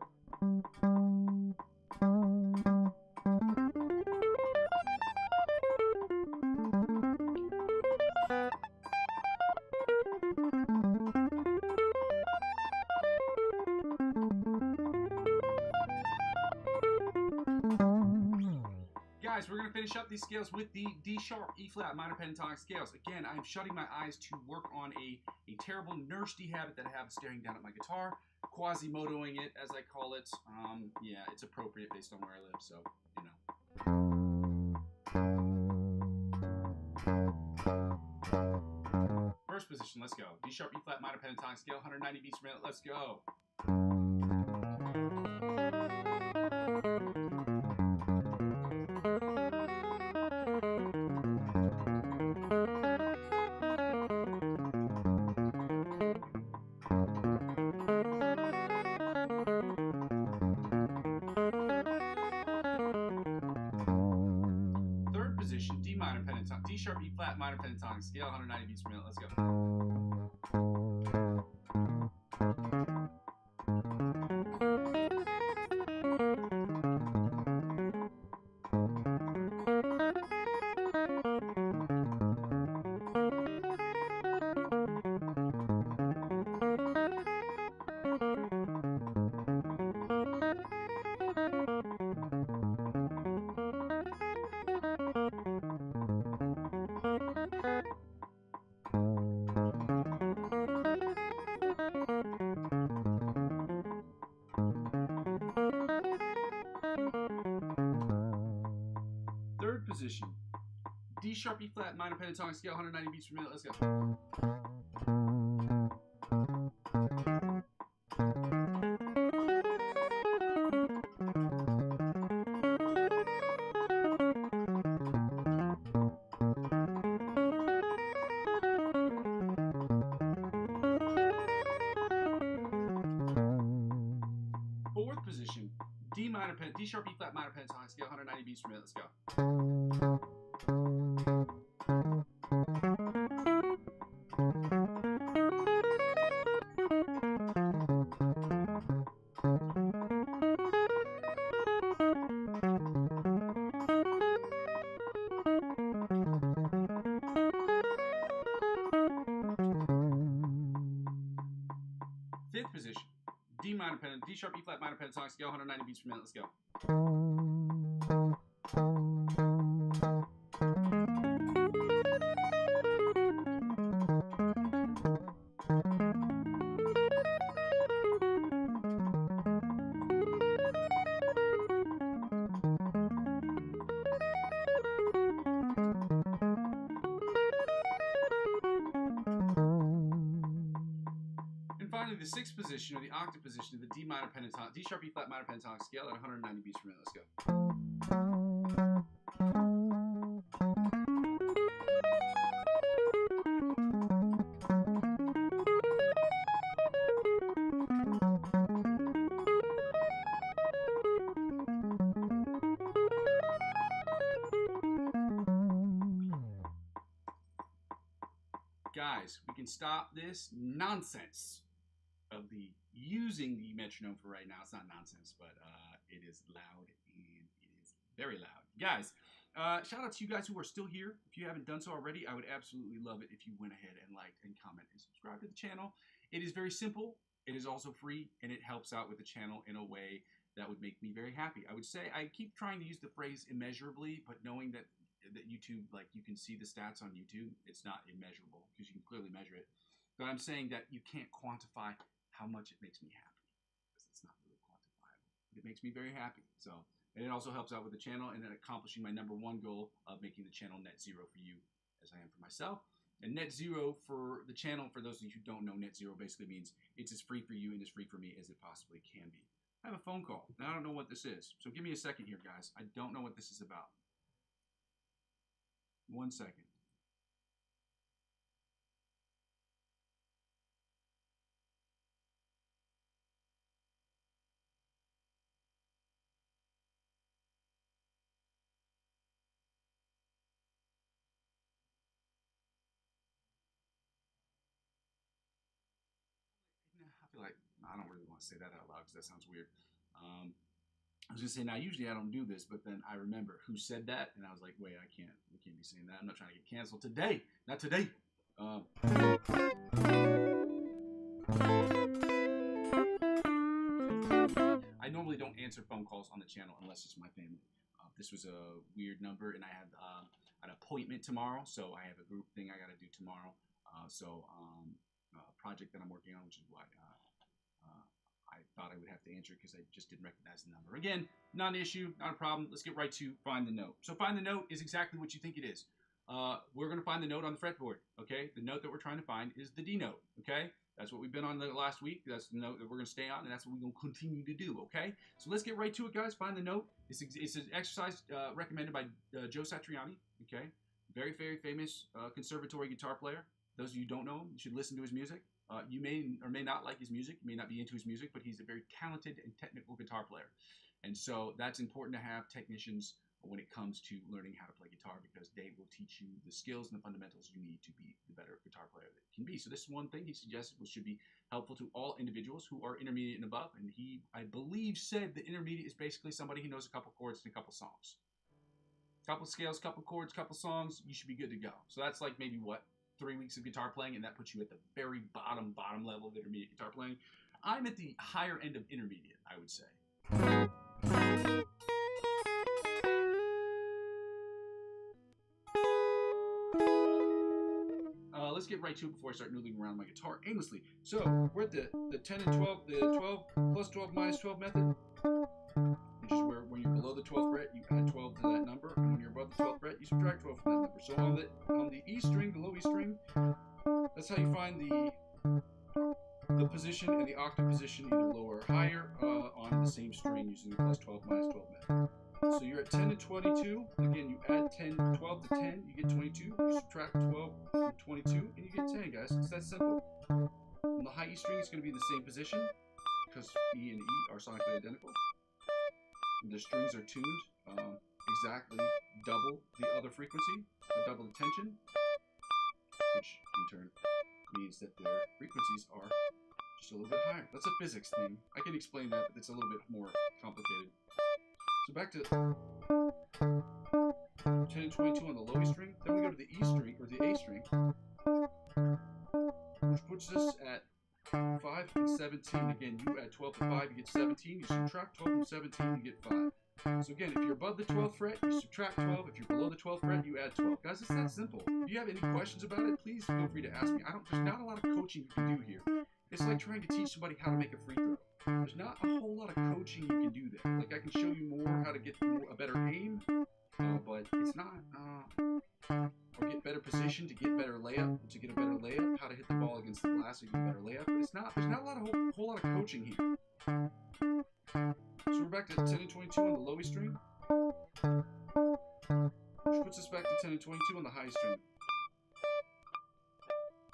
Guys, we're going to finish up these scales with the D sharp, E flat minor pentatonic scales. Again, I'm shutting my eyes to work on a terrible nurse D habit that I have, staring down at my guitar, quasimodoing it, as I call it. Yeah, it's appropriate based on where I live, so, you know. First position, let's go. D sharp, E flat minor pentatonic scale, 190 beats per minute. Let's go. D sharp, E flat minor pentatonic scale, 190 beats per minute. Let's go. Third position, D sharp, E flat minor pentatonic scale, 190 beats per minute. Let's go. Fourth position, D sharp, E flat minor pentatonic scale, 190 beats per minute. Let's go. pentatonic, D sharp, E flat minor pentatonic scale, 190 beats per minute. Let's go. Finally, the sixth position, or the octave position, of the D minor pentatonic, D sharp, E flat minor pentatonic scale at 190 beats per minute. Let's go. Guys, we can stop this nonsense of the using the metronome for right now. It's not nonsense, but it is loud, and it is very loud. Guys, shout out to you guys who are still here. If you haven't done so already, I would absolutely love it if you went ahead and liked and comment and subscribe to the channel. It is very simple. It is also free, and it helps out with the channel in a way that would make me very happy. I would say I keep trying to use the phrase immeasurably, but knowing that YouTube, like, you can see the stats on YouTube, it's not immeasurable because you can clearly measure it. But I'm saying that you can't quantify how much it makes me happy because it's not really quantifiable. But it makes me very happy. So, and it also helps out with the channel and then accomplishing my #1 goal of making the channel net zero for you, as I am for myself. And net zero for the channel, for those of you who don't know, net zero basically means it's as free for you and as free for me as it possibly can be. I have a phone call. Now, I don't know what this is. So give me a second here, guys. I don't know what this is about. 1 second. I feel like I don't really want to say that out loud because that sounds weird. I was gonna say, now usually I don't do this, but then I remember who said that, and I was like, wait, we can't be saying that. I'm not trying to get canceled today. Not today. I normally don't answer phone calls on the channel unless it's my family. This was a weird number, and I have an appointment tomorrow, so I have a group thing I got to do tomorrow. A project that I'm working on, which is why I thought I would have to answer it because I just didn't recognize the number. Again, not an issue, not a problem. Let's get right to find the note. So find the note is exactly what you think it is. We're going to find the note on the fretboard, okay? The note that we're trying to find is the D note, okay? That's what we've been on the last week. That's the note that we're going to stay on, and that's what we're going to continue to do, okay? So let's get right to it, guys. Find the note. It's an exercise recommended by Joe Satriani, okay? Very, very famous conservatory guitar player. Those of you who don't know him, you should listen to his music. You may or may not like his music, you may not be into his music, but he's a very talented and technical guitar player. And so that's important to have technicians when it comes to learning how to play guitar, because they will teach you the skills and the fundamentals you need to be the better guitar player that you can be. So this is one thing he suggested should be helpful to all individuals who are intermediate and above. And he, I believe, said that intermediate is basically somebody who knows a couple chords and a couple songs. Couple scales, couple chords, couple songs, you should be good to go. So that's like maybe what? 3 weeks of guitar playing, and that puts you at the very bottom level of intermediate guitar playing. I'm at the higher end of intermediate, I would say. Let's get right to it before I start noodling around my guitar aimlessly. So we're at the 10 and 12, the 12 plus 12 minus 12 method, which is where when you're below the 12th fret, you add 12 to that number, and when you're above the 12th fret, you subtract 12 from that number. So on the E string, the low E string, that's how you find the position and the octave position, either lower or higher, on the same string using the plus 12 minus 12 method. So you're at 10 to 22. Again, you add 12 to 10, you get 22. You subtract 12 from 22, and you get 10, guys. It's that simple. And the high E string is going to be in the same position because E and E are sonically identical. And the strings are tuned exactly double the other frequency, or double the tension, which in turn means that their frequencies are just a little bit higher. That's a physics thing. I can explain that, but it's a little bit more complicated. So back to 10 and 22 on the low E string. Then we go to the E string, or the A string, which puts us at 5 5 and 17. Again, you add 12 to 5, you get 17. You subtract 12 from 17, you get 5. So again, if you're above the 12th fret, you subtract 12. If you're below the 12th fret, you add 12. Guys, it's that simple. If you have any questions about it, please feel free to ask me. There's not a lot of coaching you can do here. It's like trying to teach somebody how to make a free throw. There's not a whole lot of coaching you can do there. Like, I can show you more how to get a better aim, but it's not, or get better position to get better layup, how to hit the ball against the glass to get a better layup. But there's not a whole lot of coaching here. So we're back to 10 and 22 on the low E string, which puts us back to 10 and 22 on the high string.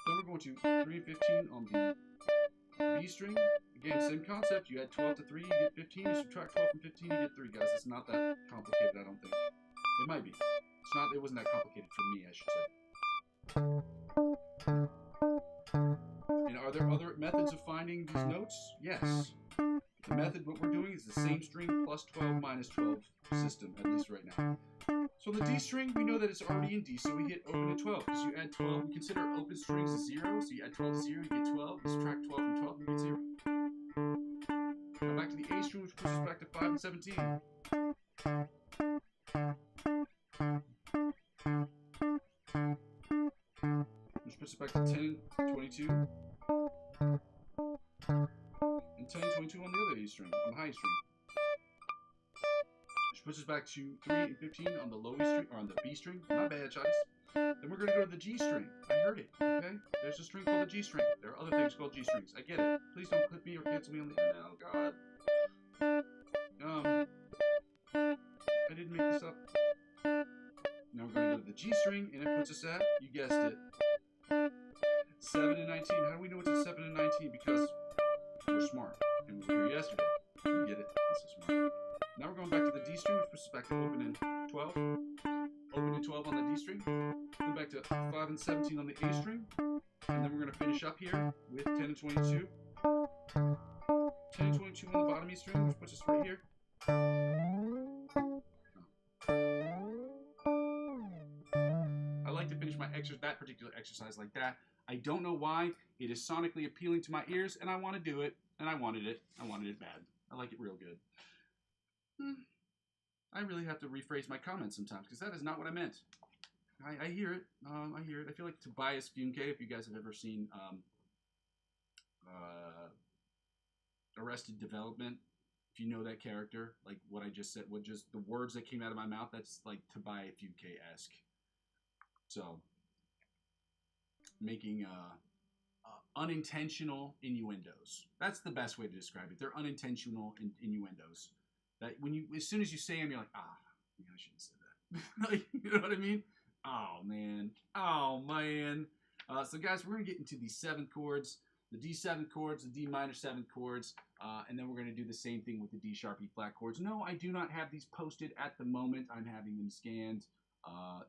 Then we're going to 3 and 15 on the B string. Again, same concept. You add 12 to 3, you get 15. You subtract 12 from 15, you get 3. Guys, it's not that complicated, I don't think. It might be. It wasn't that complicated for me, I should say. And are there other methods of finding these notes? Yes. The method, what we're doing is the same string plus 12 minus 12 system, at least right now. So the D string, we know that it's already in D, so we hit open at 12, because you add 12, we consider open strings as 0, so you add 12 to 0, you get 12, you subtract 12 from 12, you get 0. Now back to the A string, which puts us back to 5 and 17. Which puts us back to 10 and 22. And 10 and 22 on the other A string, on the high string. Which puts us back to 3 and 15 on the low E string, or on the B string. My bad, guys. Then we're going to go to the G string. I heard it, okay? There's a string called the G string. There are other things called G strings. I get it. Please don't clip me or cancel me on the air now. God. I didn't make this up. Now we're going to go to the G string, and it puts us at, you guessed it, 7 and 19. How do we know it's at 7 and 19? Because we're smart. And we were here yesterday. You get it. That's so smart. Now we're going back to the D string, which puts us back to open in 12. Open in 12 on the D string. Then back to 5 and 17 on the A string. And then we're going to finish up here with 10 and 22. 10 and 22 on the bottom E string, which puts us right here. I like to finish that particular exercise like that. I don't know why. It is sonically appealing to my ears, and I want to do it, and I wanted it. I wanted it bad. I like it real good. I really have to rephrase my comments sometimes, because that is not what I meant. I hear it. I hear it. I feel like Tobias Funke, if you guys have ever seen Arrested Development, if you know that character, like what I just said, just the words that came out of my mouth, that's like Tobias Funke-esque. So, making unintentional innuendos. That's the best way to describe it. They're unintentional innuendos. That as soon as you say them, you're like, I shouldn't have said that. Like, you know what I mean? Oh man. So guys, we're gonna get into the 7 chords, the D7 chords, the D minor 7 chords, and then we're gonna do the same thing with the D sharp E flat chords. No, I do not have these posted at the moment. I'm having them scanned.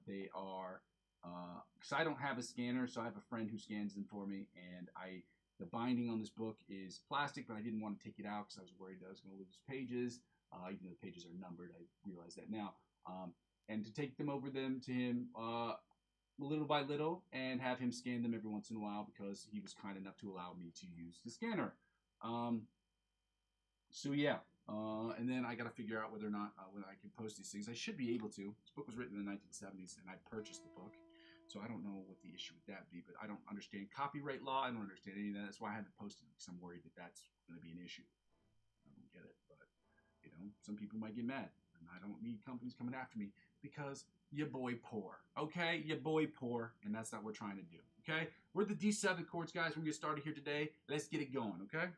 They are. Because I don't have a scanner, so I have a friend who scans them for me, and the binding on this book is plastic, but I didn't want to take it out because I was worried that I was going to lose pages, even though the pages are numbered. I realize that now. And to take them over to him little by little and have him scan them every once in a while because he was kind enough to allow me to use the scanner. So yeah. And then I got to figure out whether or not when I can post these things. I should be able to. This book was written in the 1970s, and I purchased the book. So I don't know what the issue with that would be, but I don't understand copyright law. I don't understand any of that. That's why I haven't posted it, because I'm worried that that's going to be an issue. I don't get it, but, you know, some people might get mad, and I don't need companies coming after me because your boy poor, okay? Your boy poor, and that's not what we're trying to do, okay? We're the D7 chords, guys. We're going to get started here today. Let's get it going, okay?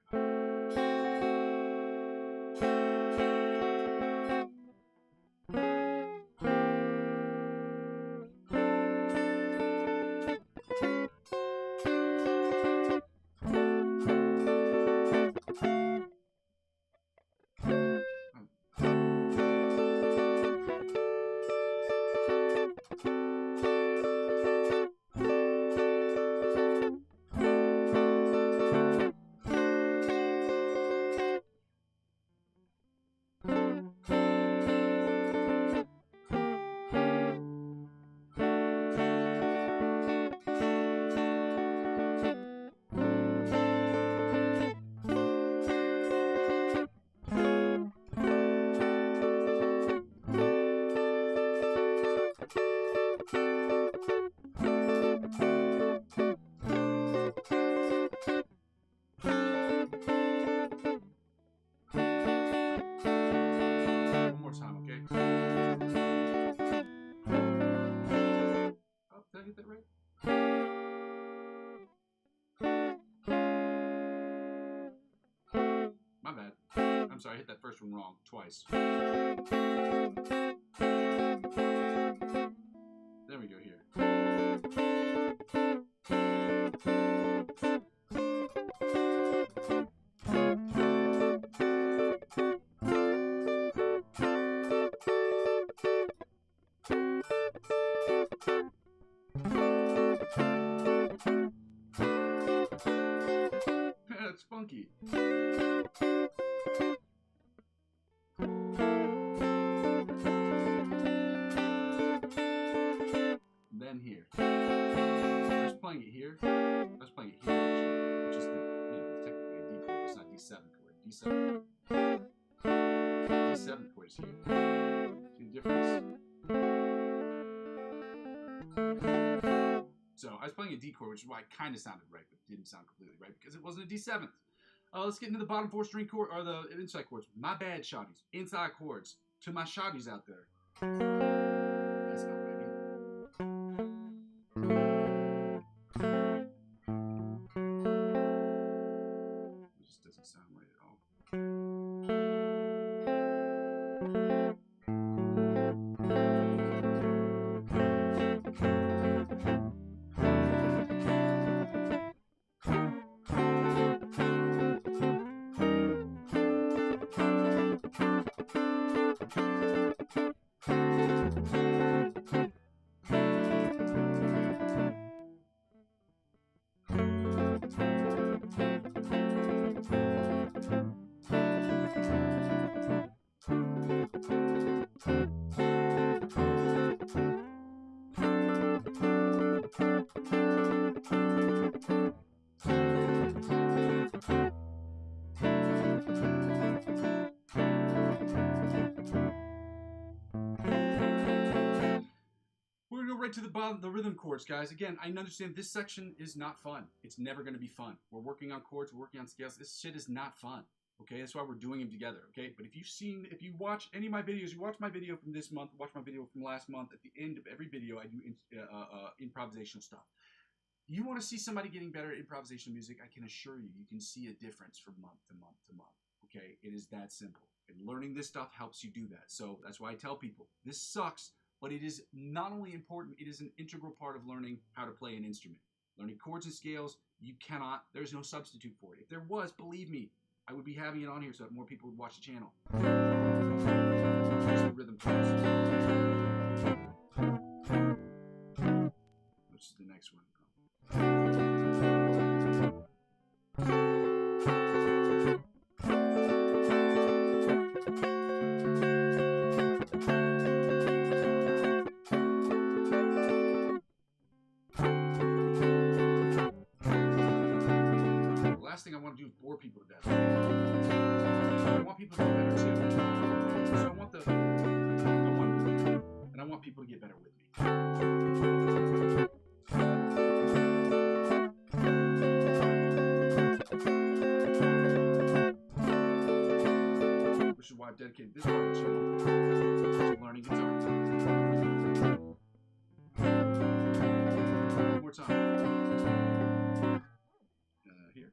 I hit that right? My bad. I'm sorry, I hit that first one wrong twice. There we go here. That's funky. Then here. I was playing it here. I was playing it here, actually, which is the, technically a D chord. It's not D7 chord. D7 chord is here. See the difference? So I was playing a D chord, which is why it kind of sounded right, but didn't sound completely right because it wasn't a D7th. Let's get into the bottom 4 string chord, or the inside chords. My bad, shawties. Inside chords. To my shawties out there. That's not right either. It just doesn't sound right at all. We're gonna go right to the bottom, the rhythm chords, guys. Again, I understand this section is not fun. It's never gonna be fun. We're working on chords, we're working on scales. This shit is not fun. Okay, that's why we're doing them together. Okay, but if you watch any of my videos, you watch my video from this month, watch my video from last month. At the end of every video, I do improvisational stuff. You want to see somebody getting better at improvisational music? I can assure you, you can see a difference from month to month to month. Okay, it is that simple. And learning this stuff helps you do that. So that's why I tell people this sucks. But it is not only important, it is an integral part of learning how to play an instrument. Learning chords and scales, there's no substitute for it. If there was, believe me, I would be having it on here so that more people would watch the channel. Here's the rhythm chords. Which is the next one. Last thing I want to do is bore people to death. I want people to get better too. So I want to be better. And I want people to get better with me. Which is why I've dedicated this part of the channel to learning guitar. One more time. Here. Here.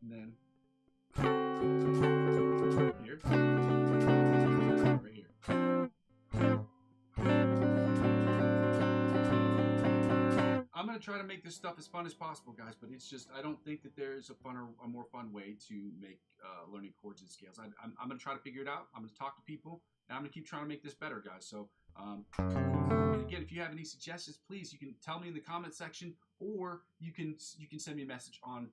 And then here. Right here. I'm going to try to make this stuff as fun as possible, guys, but it's just, I don't think that there's a more fun way to make learning chords and scales. I'm going to try to figure it out. I'm going to talk to people, and I'm going to keep trying to make this better, guys. So, and again, if you have any suggestions, please, you can tell me in the comment section, or you can send me a message on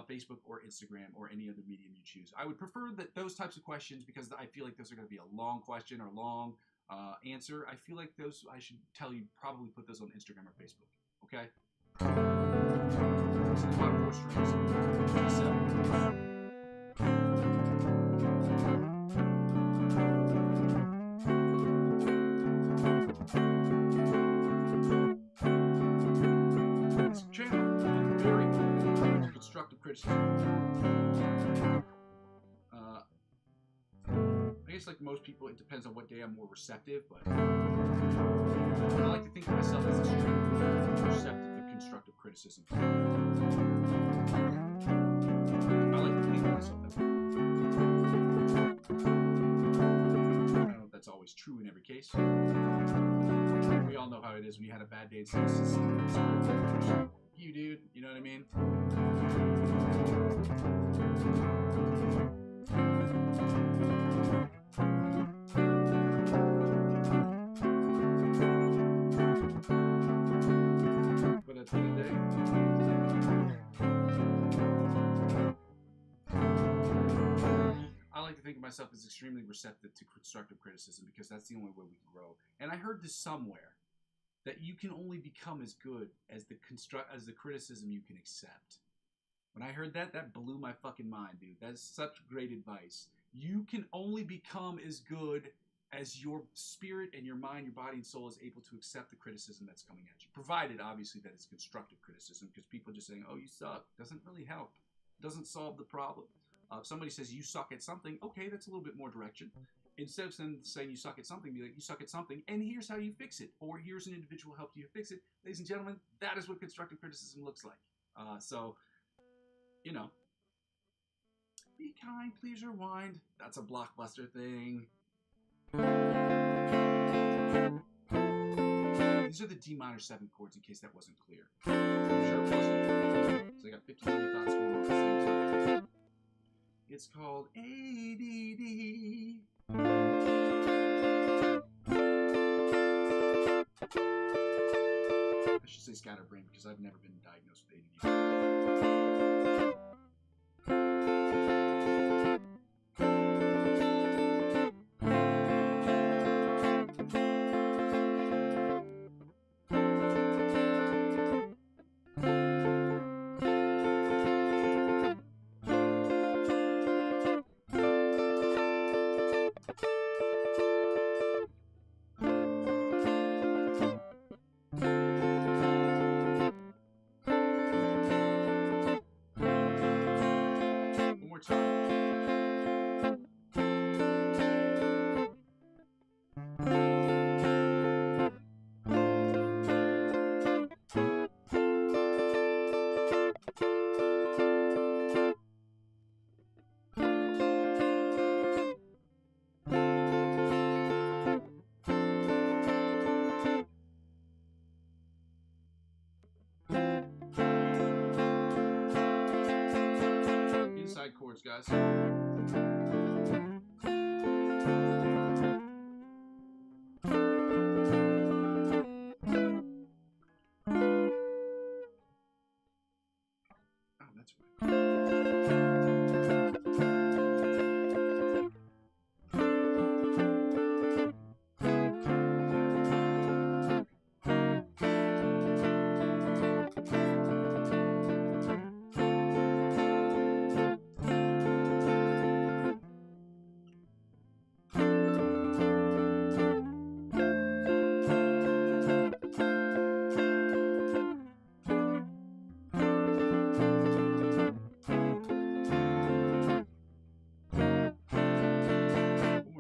Facebook or Instagram or any other medium you choose. I would prefer that those types of questions, because I feel like those are going to be a long question or long answer. I feel like those, I should tell you, probably put those on Instagram or Facebook. Okay? So the bottom 4 strings. criticism. I guess like most people, it depends on what day I'm more receptive, but I like to think of myself as extremely receptive to constructive criticism. I like to think of myself that way. I don't know if that's always true in every case. We all know how it is when you had a bad day and someone says something that's you, dude. You know what I mean? But at the end of the day, I like to think of myself as extremely receptive to constructive criticism because that's the only way we can grow. And I heard this somewhere that you can only become as good as the criticism you can accept. When I heard that, that blew my fucking mind, dude. That's such great advice. You can only become as good as your spirit and your mind, your body and soul is able to accept the criticism that's coming at you. Provided, obviously, that it's constructive criticism, because people just saying, oh, you suck, doesn't really help. Doesn't solve the problem. If somebody says you suck at something, okay, that's a little bit more direction. Instead of saying you suck at something, be like, you suck at something, and here's how you fix it. Or here's an individual help you fix it. Ladies and gentlemen, that is what constructive criticism looks like. So, you know, be kind, please rewind. That's a Blockbuster thing. These are the D minor 7 chords, in case that wasn't clear. I'm sure it wasn't. So I got 50 million thoughts going on at the same time. It's called ADD. I should say scatterbrain because I've never been diagnosed with ADD. Inside chords, guys. Oh, that's right.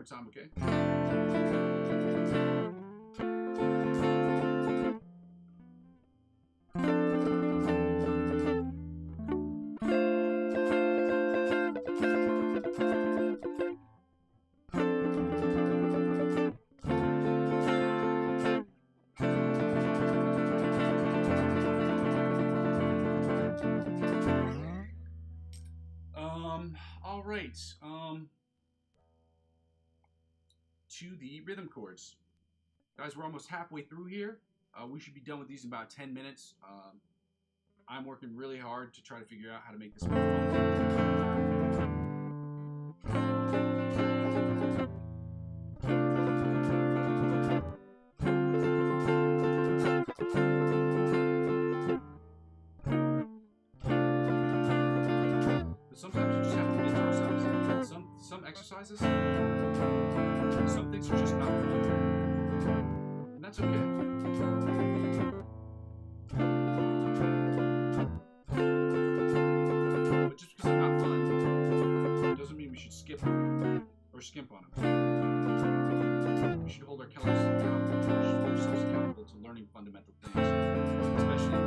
Time, okay? All right. To the rhythm chords. Guys, we're almost halfway through here. We should be done with these in about 10 minutes. I'm working really hard to try to figure out how to make this more fun. But sometimes you just have to get to ourselves. Some exercises, some things are just not fun. And that's okay. But stamp on them. We should hold ourselves accountable to learning fundamental things, especially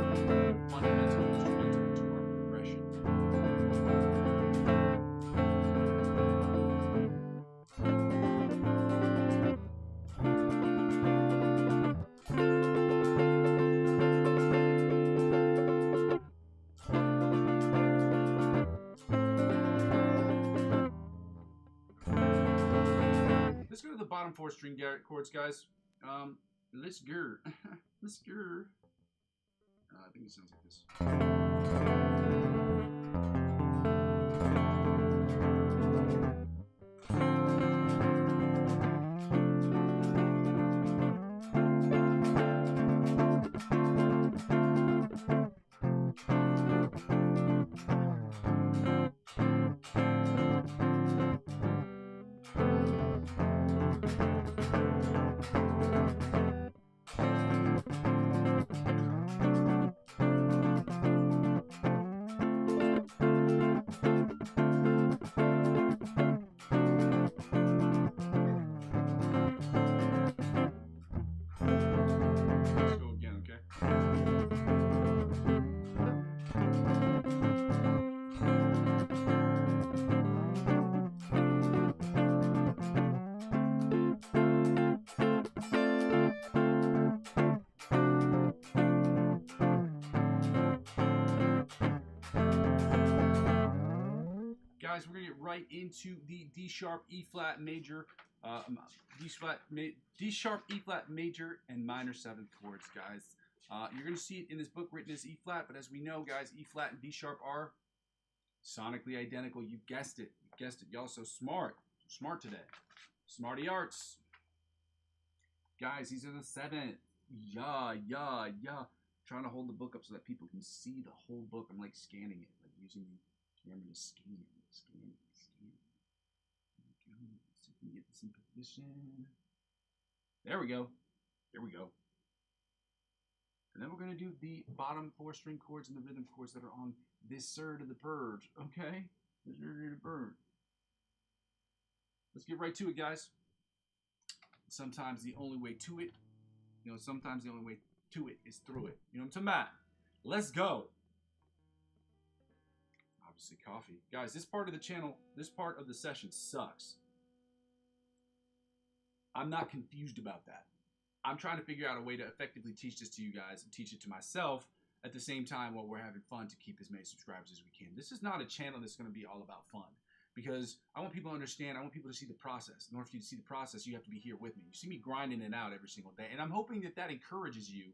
fundamental instrumental to our progression. Let's go to the bottom 4 string chords, guys. Let's go. Let's go. I think it sounds like this. Guys, we're gonna get right into the D sharp, E flat major, D sharp, E flat major, and minor 7th chords, guys. You're gonna see it in this book written as E flat, but as we know, guys, E flat and D sharp are sonically identical. You guessed it. You guessed it. Y'all so smart. Smart today. Smarty arts. Guys, these are the 7th. Yeah. Trying to hold the book up so that people can see the whole book. I'm like scanning it, like using the camera to scan. There we go. Let's see if we can get this in position. There we go. There we go. And then we're going to do the bottom 4 string chords and the rhythm chords that are on this side of the bird. Okay? This side of the bird. Let's get right to it, guys. Sometimes the only way to it, sometimes the only way to it is through it. You know what I'm talking about? Let's go. Obviously coffee. Guys, this part of the channel, this part of the session sucks. I'm not confused about that. I'm trying to figure out a way to effectively teach this to you guys and teach it to myself at the same time while we're having fun to keep as many subscribers as we can. This is not a channel that's going to be all about fun because I want people to understand, I want people to see the process. In order for you to see the process, you have to be here with me. You see me grinding it out every single day, and I'm hoping that that encourages you.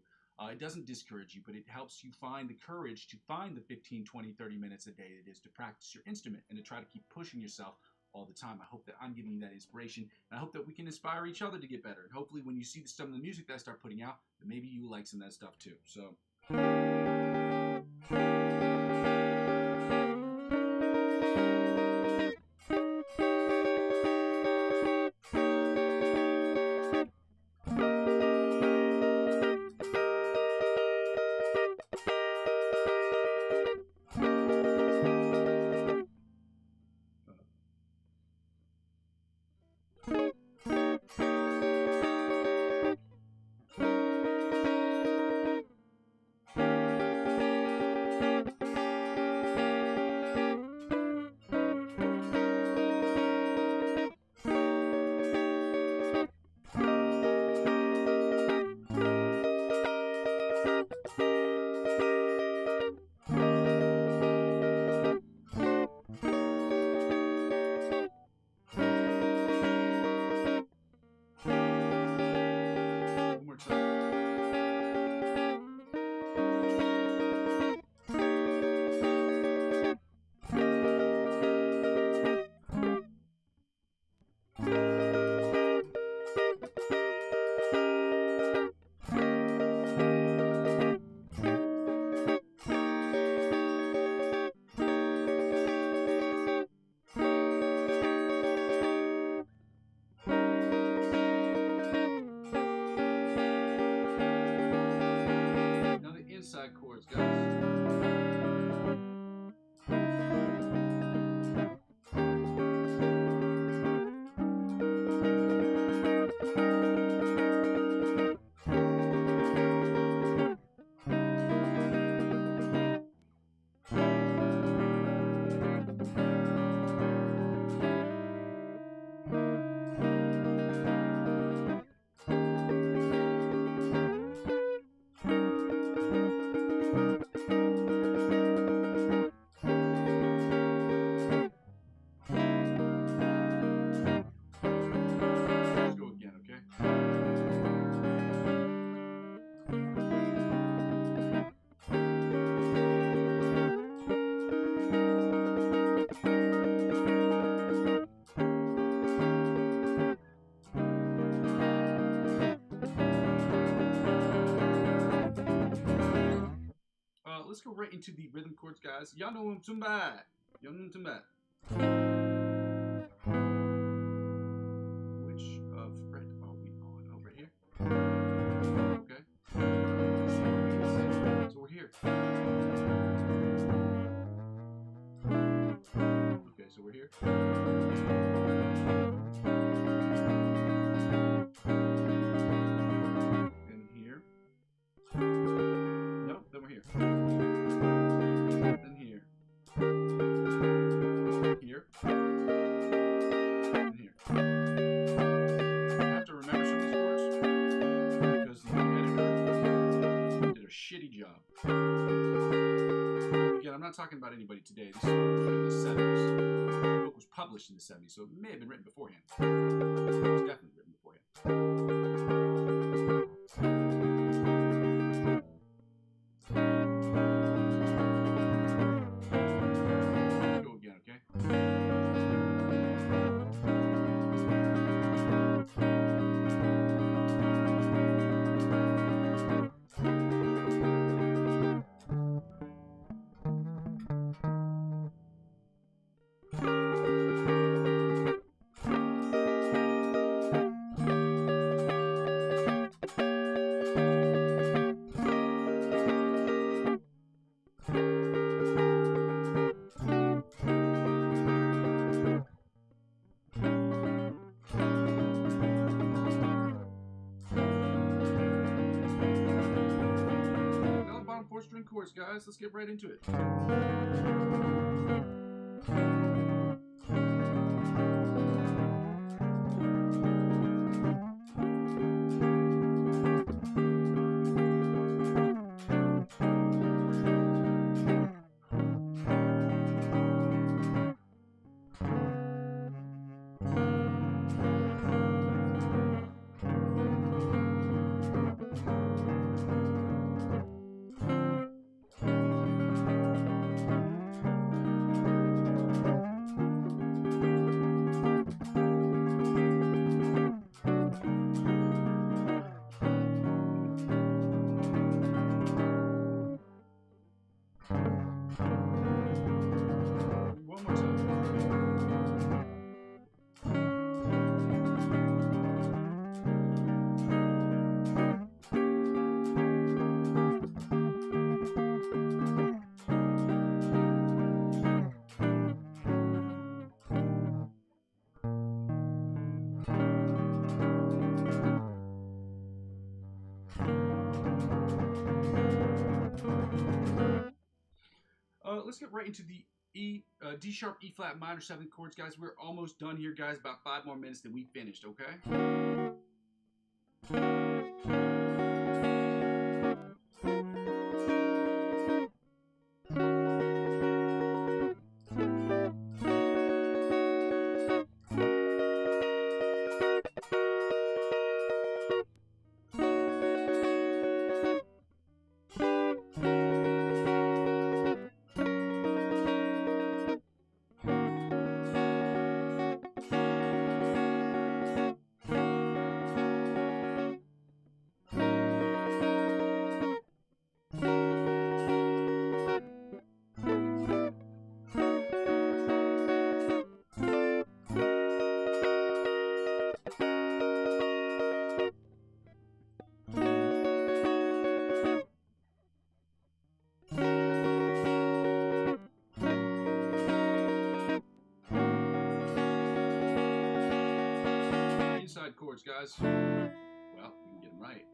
It doesn't discourage you, but it helps you find the courage to find the 15, 20, 30 minutes a day it is to practice your instrument and to try to keep pushing yourself all the time. I hope that I'm giving you that inspiration, and I hope that we can inspire each other to get better. And hopefully when you see some of the music that I start putting out, that maybe you like some of that stuff too. So. Chords, guys. Let's go right into the rhythm chords, guys. Y'all know them too bad. Y'all know them too bad. Which fret are we on? Oh, right here. Okay. So we're here. Okay, so we're here. And here. Nope, then we're here. Then here. Here. And here. I have to remember some of these chords because the editor did a shitty job. Again, I'm not talking about anybody today. This is written in the 70s. The book was published in the 70s, so it may have been written beforehand. It was definitely written beforehand. Go again, okay? String chords, guys. Let's get right into it. One more time. Let's get right into the D sharp, E flat minor 7 chords, guys. We're almost done here, guys. About 5 more minutes, then we finished, okay? Inside chords, guys. Well, we can get them right.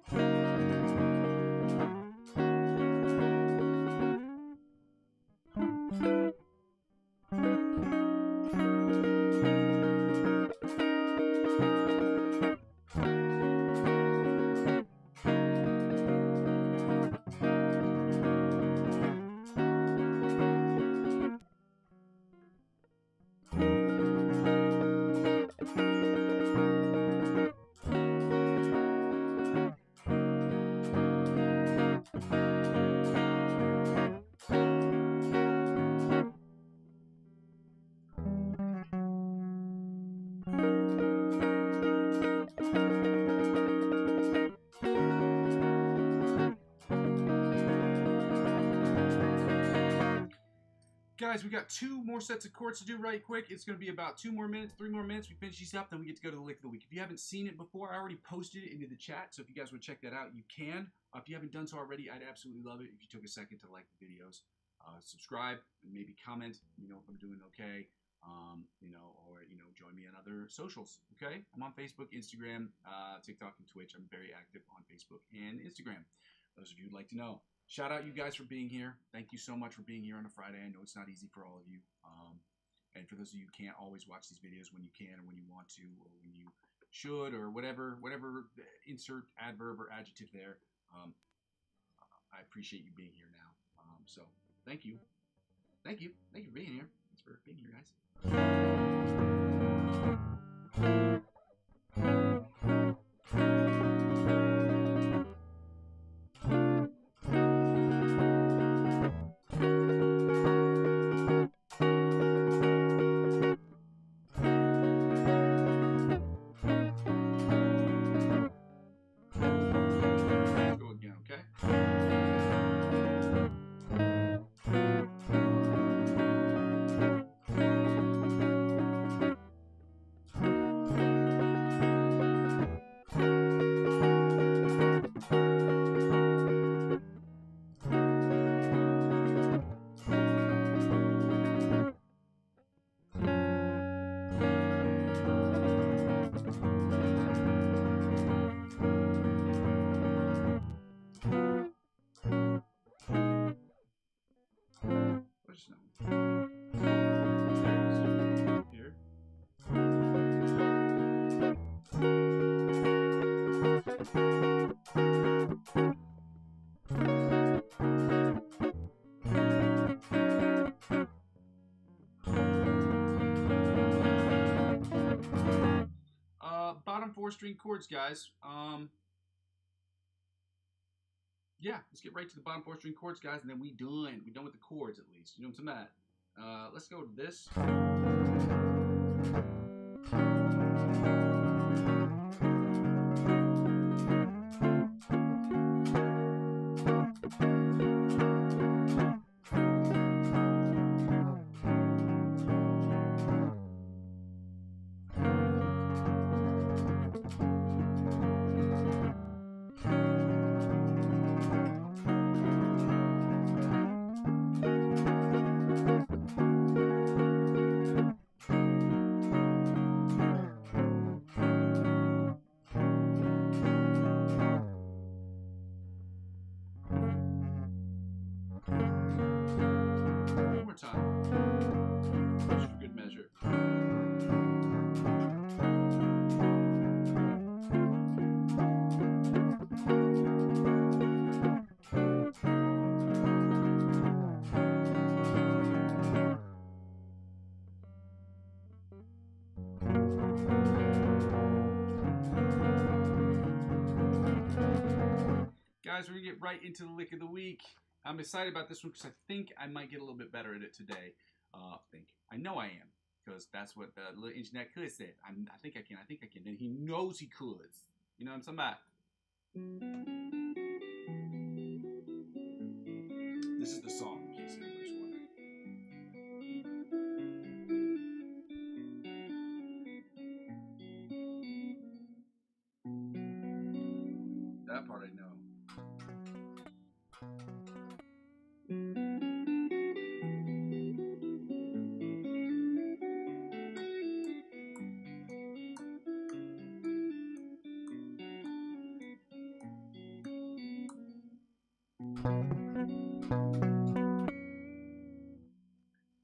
Guys, we got 2 more sets of chords to do right quick. It's going to be about 2 more minutes, 3 more minutes. We finish these up, then we get to go to the lick of the week. If you haven't seen it before, I already posted it into the chat, so if you guys want to check that out, you can. If you haven't done so already, I'd absolutely love it if you took a second to like the videos, subscribe, and maybe comment, if I'm doing okay, or, join me on other socials, okay? I'm on Facebook, Instagram, TikTok, and Twitch. I'm very active on Facebook and Instagram. Those of you who'd like to know. Shout out you guys for being here. Thank you so much for being here on a Friday. I know it's not easy for all of you. And for those of you who can't always watch these videos when you can or when you want to or when you should or whatever insert adverb or adjective there, I appreciate you being here now. So thank you. Thank you. Thank you for being here. Thanks for being here, guys. Bottom 4-string chords, guys. Yeah, let's get right to the bottom 4-string chords, guys, and then we done. We done with the chords, at least. You know what I'm saying? Let's go to this. Guys, we're going to get right into the lick of the week. I'm excited about this one because I think I might get a little bit better at it today. I know I am, because that's what the little internet could said. I think I can. And he knows he could. You know what I'm talking about? This is the song, in case anybody's wondering. That part I know.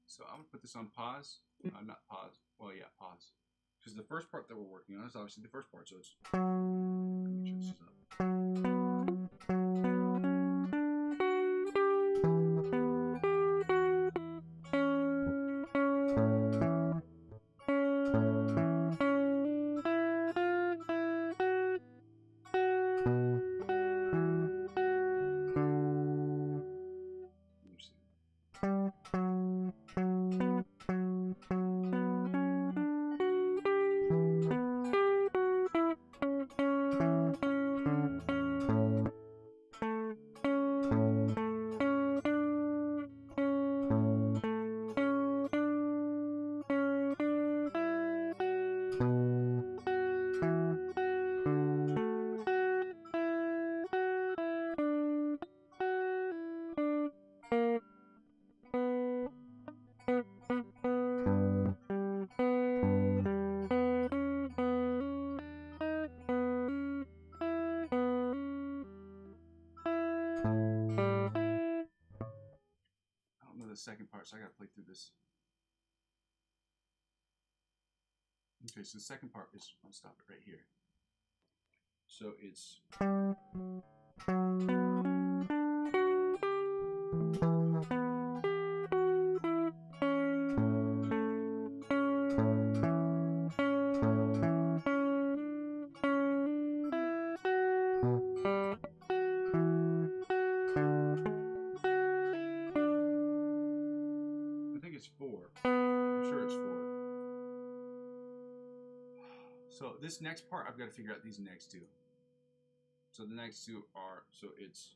So I'm going to put this on pause. Not pause. Well, yeah, pause. Because the first part that we're working on is obviously the first part, so it's... Let me change this up. don't know the second part, so I gotta play through this. Okay, so the second part is, I'll stop it right here. So it's. I think it's 4. I'm sure it's 4. So this next part, I've got to figure out these next two. So the next two are, so it's.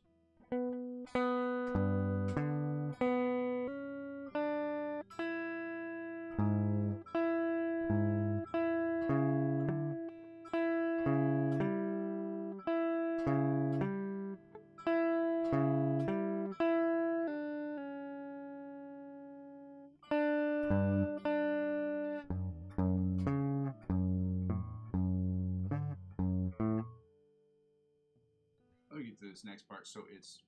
Let me get to this next part. So it's.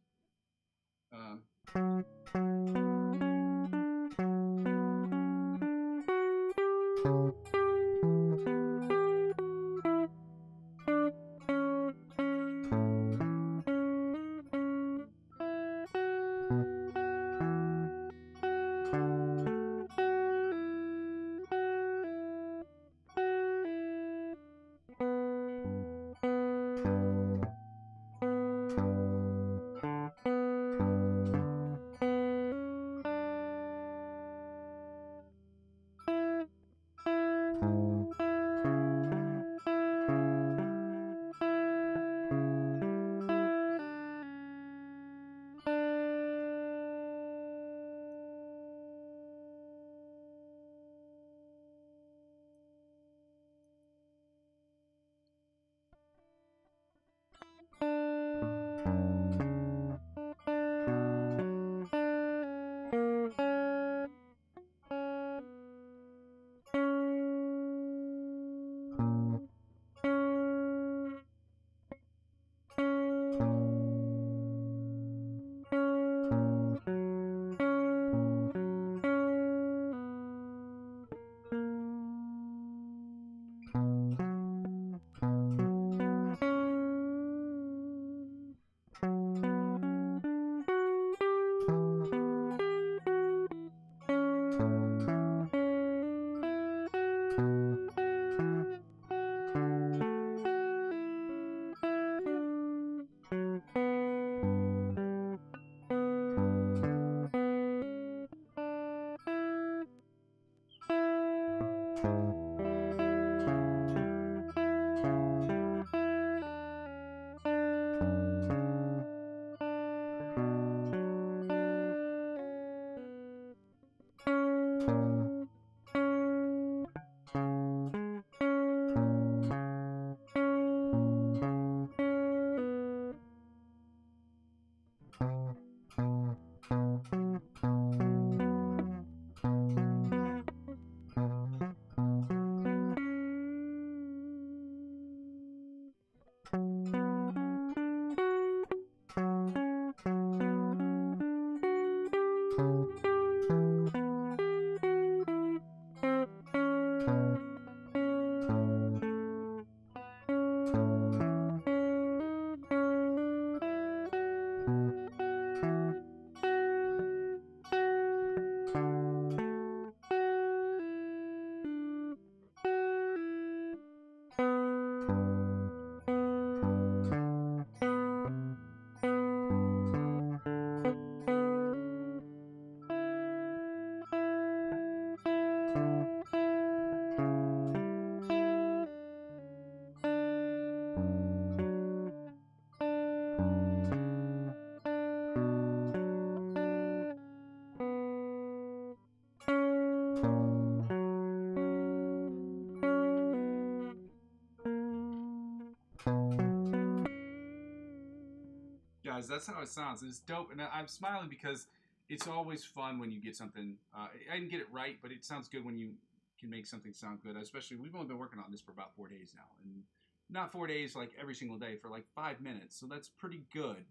Guys, that's how it sounds. It's dope, and I'm smiling because it's always fun when you get something. I didn't get it right, but it sounds good when you can make something sound good. Especially, we've only been working on this for about 4 days now, and not 4 days like every single day for like 5 minutes. So that's pretty good.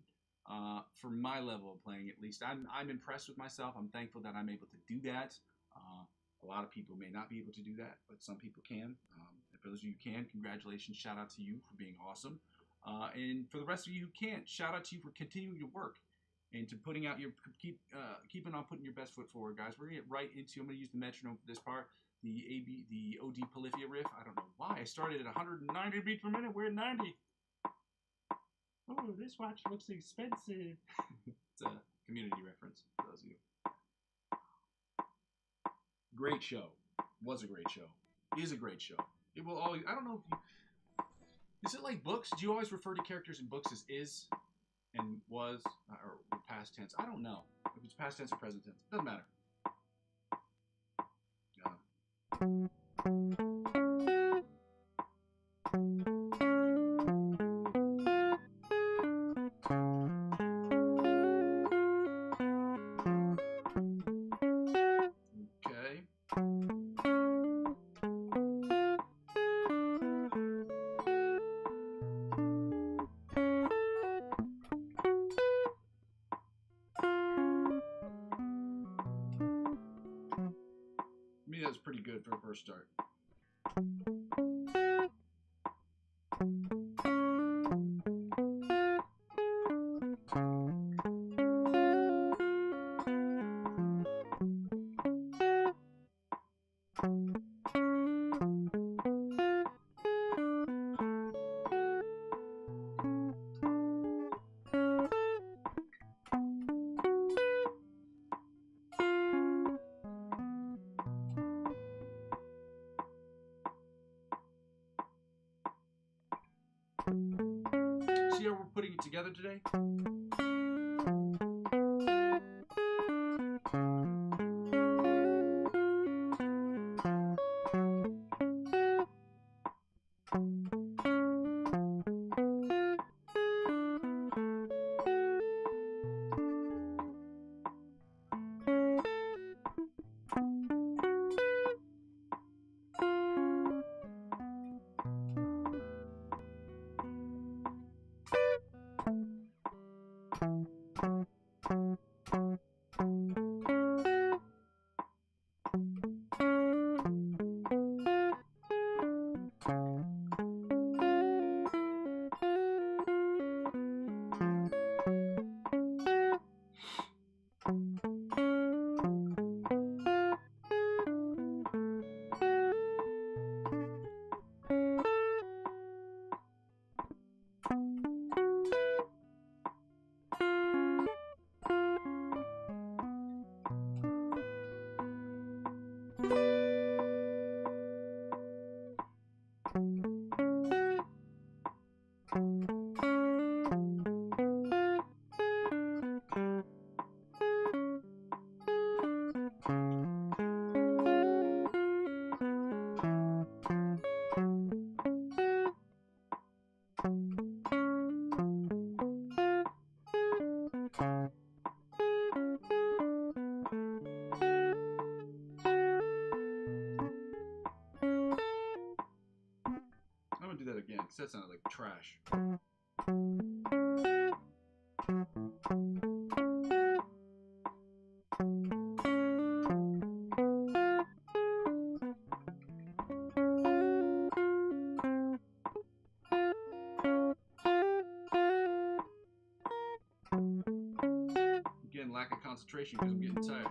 For my level of playing, at least, I'm impressed with myself. I'm thankful that I'm able to do that. A lot of people may not be able to do that, but some people can. And for those of you who can, congratulations. Shout out to you for being awesome. And for the rest of you who can't, shout out to you for continuing to work and to putting out keeping on putting your best foot forward, guys. We're gonna get right into. I'm gonna use the metronome for this part. The OD Polyphia riff. I don't know why I started at 190 beats per minute. We're at 90. Oh, this watch looks expensive. It's a community reference for those of you. Great show. Was a great show. Is a great show. It will always. I don't know if you. Is it like books? Do you always refer to characters in books as is and was or past tense? I don't know if it's past tense or present tense. Doesn't matter. Okay. I mean, that's pretty good for a first start. See how we're putting it together today? I'm gonna do that again because that sounded like trash. Again, lack of concentration because I'm getting tired.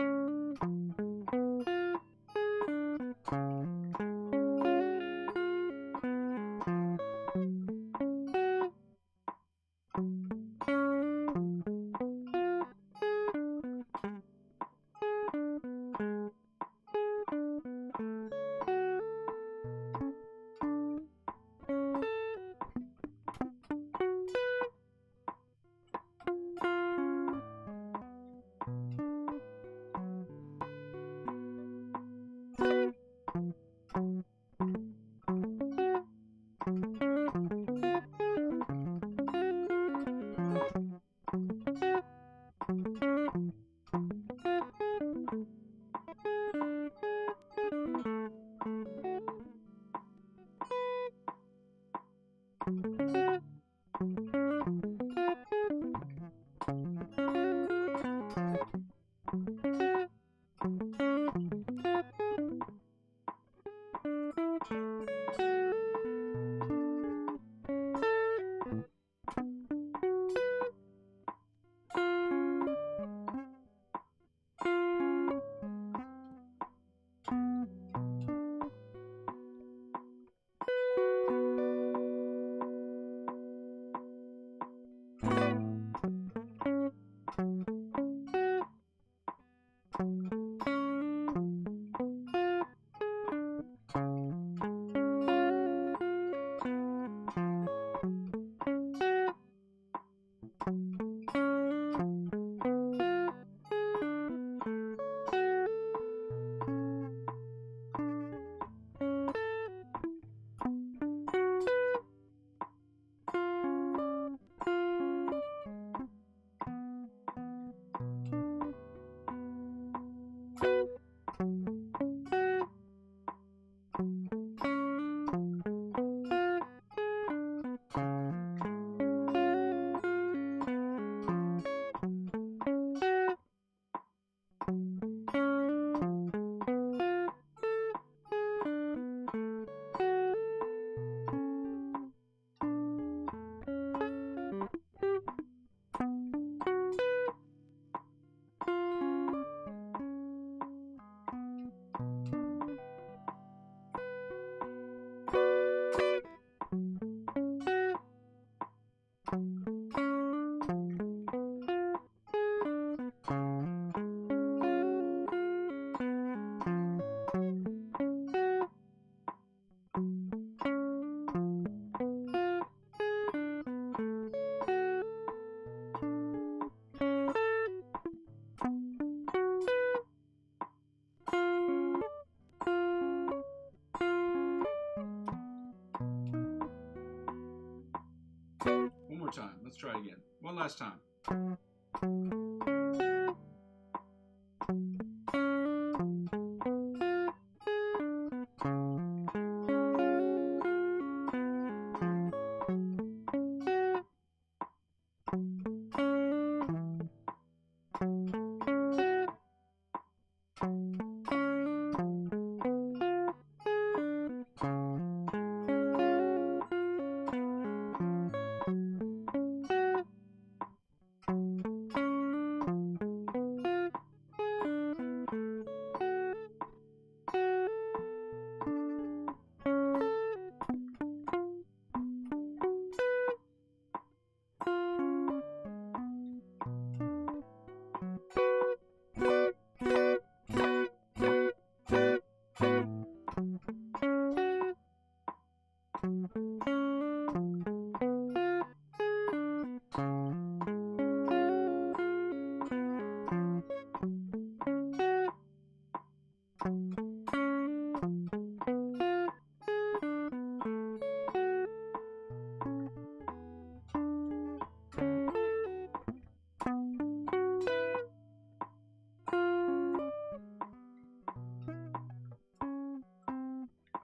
One more time. Let's try it again. One last time.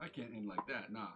I can't end like that, nah.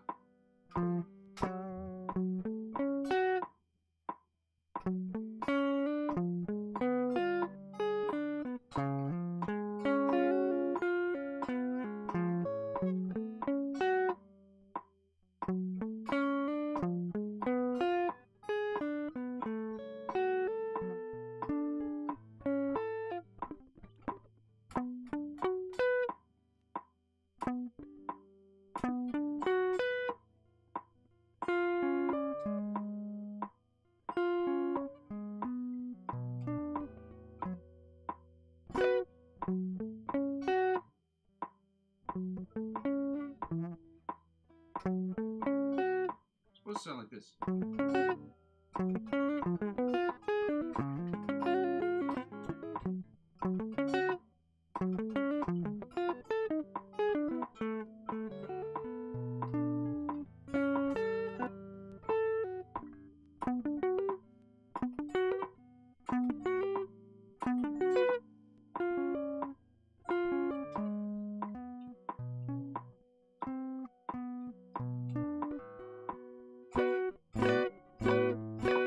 It's supposed to sound like this.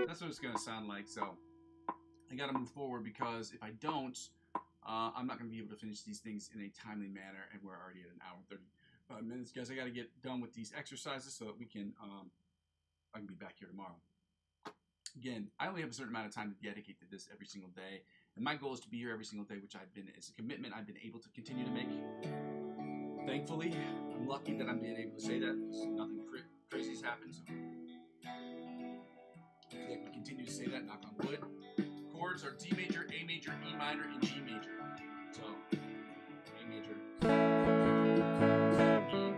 That's what it's gonna sound like. So I gotta move forward because if I don't, I'm not going to be able to finish these things in a timely manner, and we're already at an hour and 35 minutes, guys. I got to get done with these exercises so that we can I can be back here tomorrow. Again, I only have a certain amount of time to dedicate to this every single day, and my goal is to be here every single day, which it's a commitment I've been able to continue to make. Thankfully, I'm lucky that I'm being able to say that because nothing crazy has happened. So hopefully I can continue to say that, knock on wood. Chords are D major, A major, E minor, and G major. So, A major, E, and G.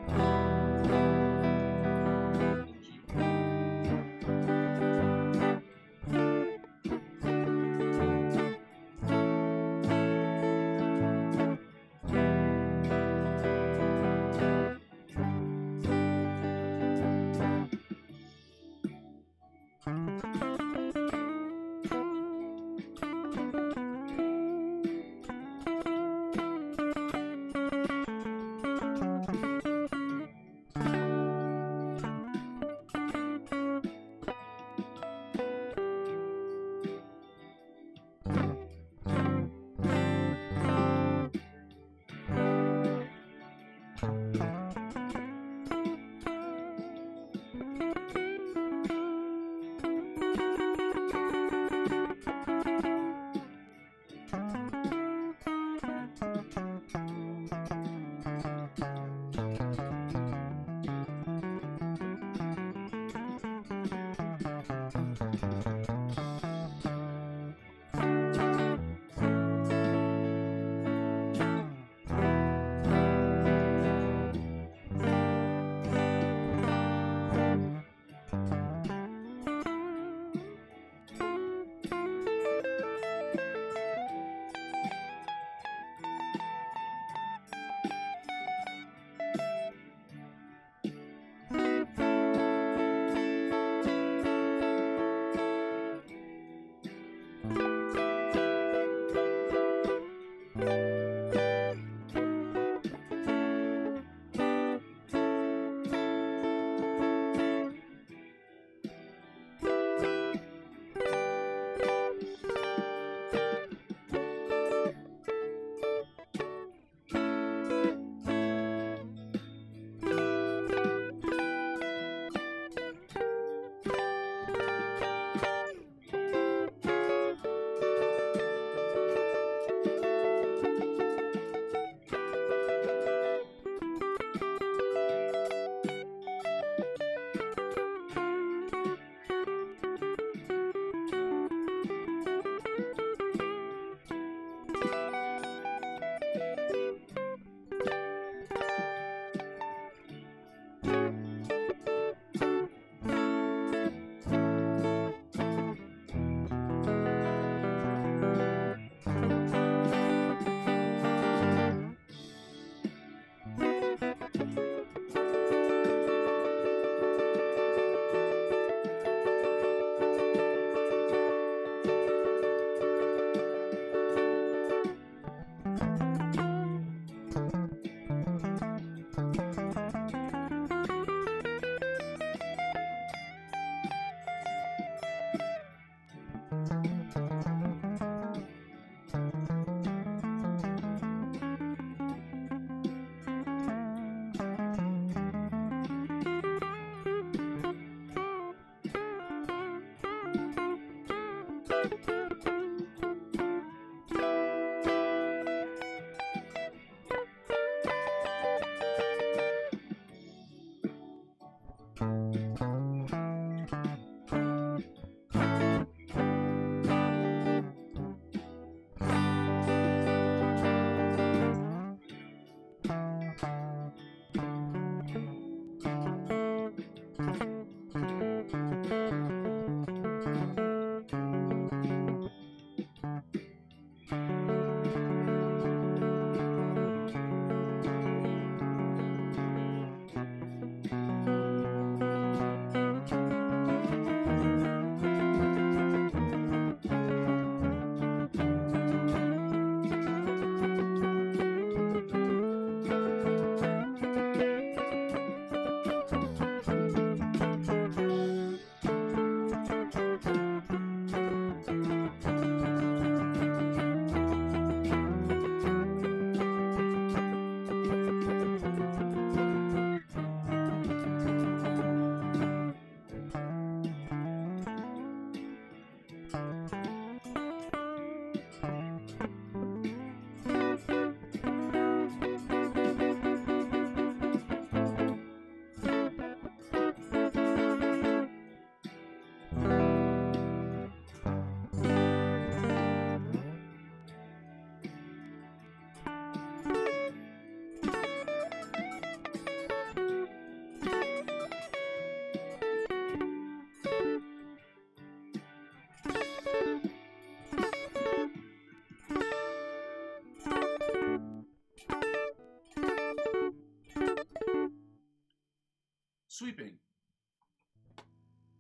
Sweeping.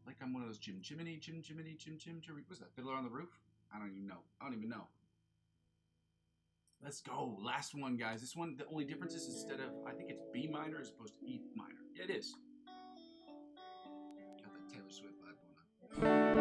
Like I'm one of those Jim Jiminy. What's that? Fiddler on the Roof? I don't even know. Let's go. Last one, guys. This one, the only difference is instead of, I think it's B minor as opposed to E minor. Yeah, it is. Got that Taylor Swift vibe going on.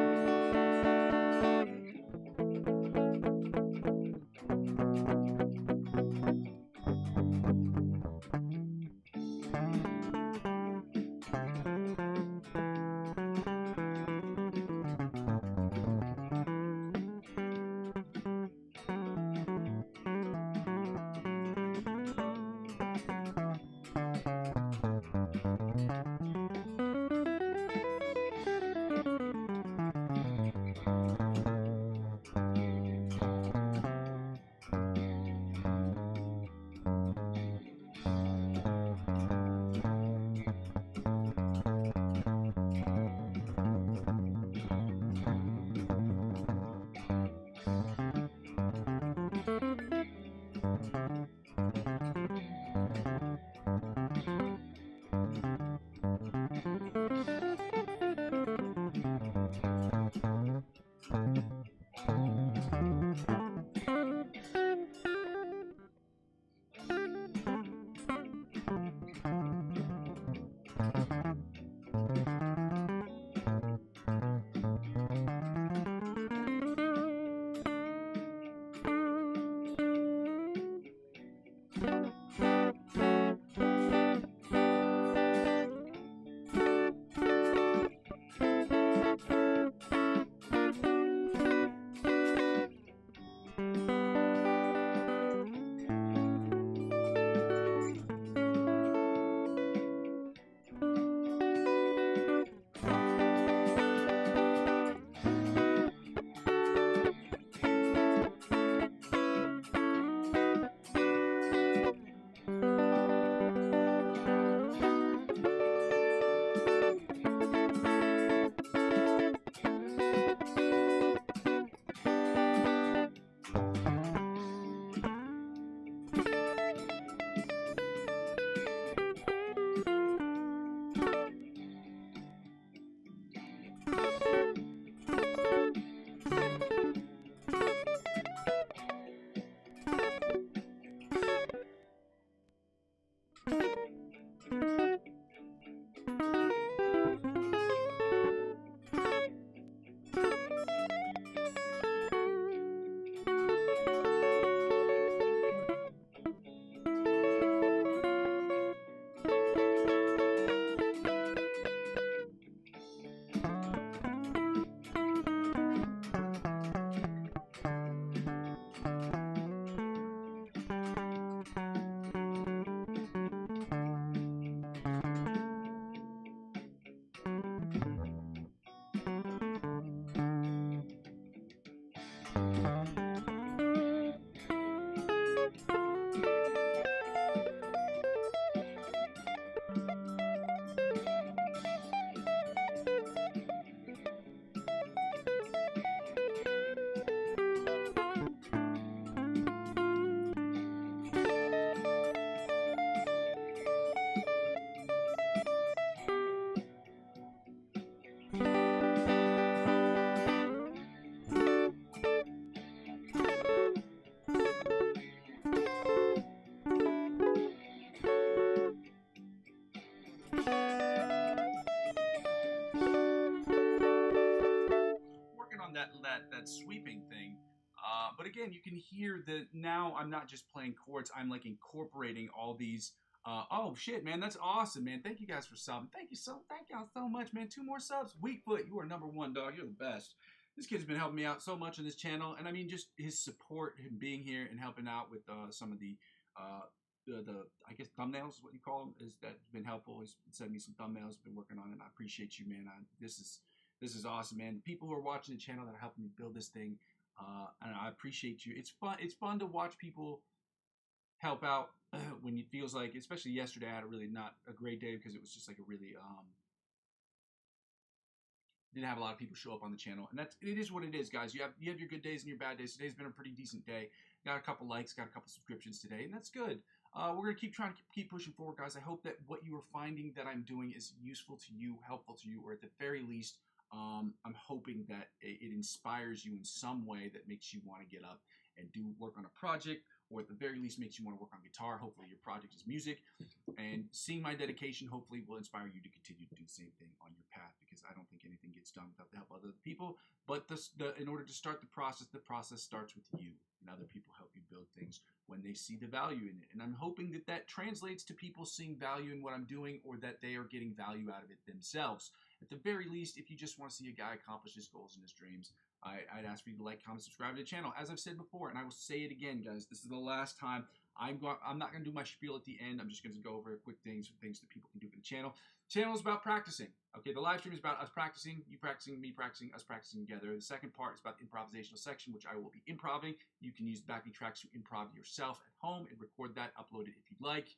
That sweeping thing. But again, you can hear that now I'm not just playing chords. I'm like incorporating all these. Oh shit, man, that's awesome, man. Thank you guys for subbing. Thank y'all so much, man. 2 more subs. Weakfoot, you are #1, dog. You're the best. This kid's been helping me out so much on this channel, and I mean, just his support, him being here and helping out with some of the I guess thumbnails is what you call them, is that's been helpful. He's sent me some thumbnails, been working on it, and I appreciate you, man. This is awesome, man. People who are watching the channel that are helping me build this thing, and I appreciate you. It's fun. It's fun to watch people help out when it feels like, especially yesterday, I had a really not a great day because it was just like a really didn't have a lot of people show up on the channel, and it is what it is, guys. You have your good days and your bad days. Today's been a pretty decent day. got a couple likes, got a couple subscriptions today, and that's good. We're gonna keep trying to keep pushing forward, guys. I hope that what you are finding that I'm doing is useful to you, helpful to you, or at the very least, I'm hoping that it inspires you in some way that makes you want to get up and do work on a project, or at the very least makes you want to work on guitar. Hopefully your project is music, and seeing my dedication hopefully will inspire you to continue to do the same thing on your path, because I don't think anything gets done without the help of other people. But in order to start the process starts with you, and other people help you build things when they see the value in it. And I'm hoping that that translates to people seeing value in what I'm doing, or that they are getting value out of it themselves. At the very least, if you just want to see a guy accomplish his goals and his dreams, I'd ask for you to like, comment, subscribe to the channel. As I've said before, and I will say it again, guys, this is the last time. I'm not going to do my spiel at the end. I'm just going to go over quick things that people can do for the channel. The channel is about practicing. Okay, the live stream is about us practicing, you practicing, me practicing, us practicing together. The second part is about the improvisational section, which I will be improving. You can use backing tracks to improv yourself at home and record that, upload it if you'd like.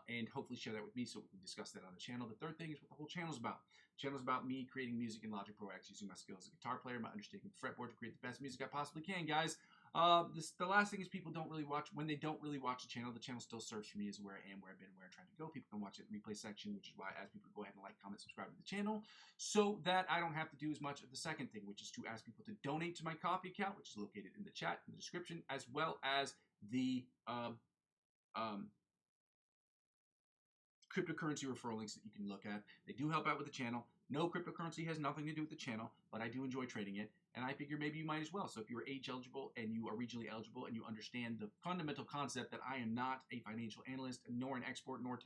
And hopefully share that with me so we can discuss that on the channel. The third thing is what the whole channel is about. The channel is about me creating music in Logic Pro X using my skills as a guitar player, my understanding of the fretboard to create the best music I possibly can, guys. The last thing is people don't really watch. When they don't really watch the channel still serves for me as where I am, where I've been, where I'm trying to go. People can watch it in the replay section, which is why I ask people to go ahead and like, comment, subscribe to the channel, so that I don't have to do as much of the second thing, which is to ask people to donate to my Ko-fi account, which is located in the chat, in the description, as well as the cryptocurrency referral links that you can look at. They do help out with the channel. No, cryptocurrency has nothing to do with the channel, but I do enjoy trading it, and I figure maybe you might as well. So if you're age eligible and you are regionally eligible and you understand the fundamental concept that I am not a financial analyst, nor an expert, nor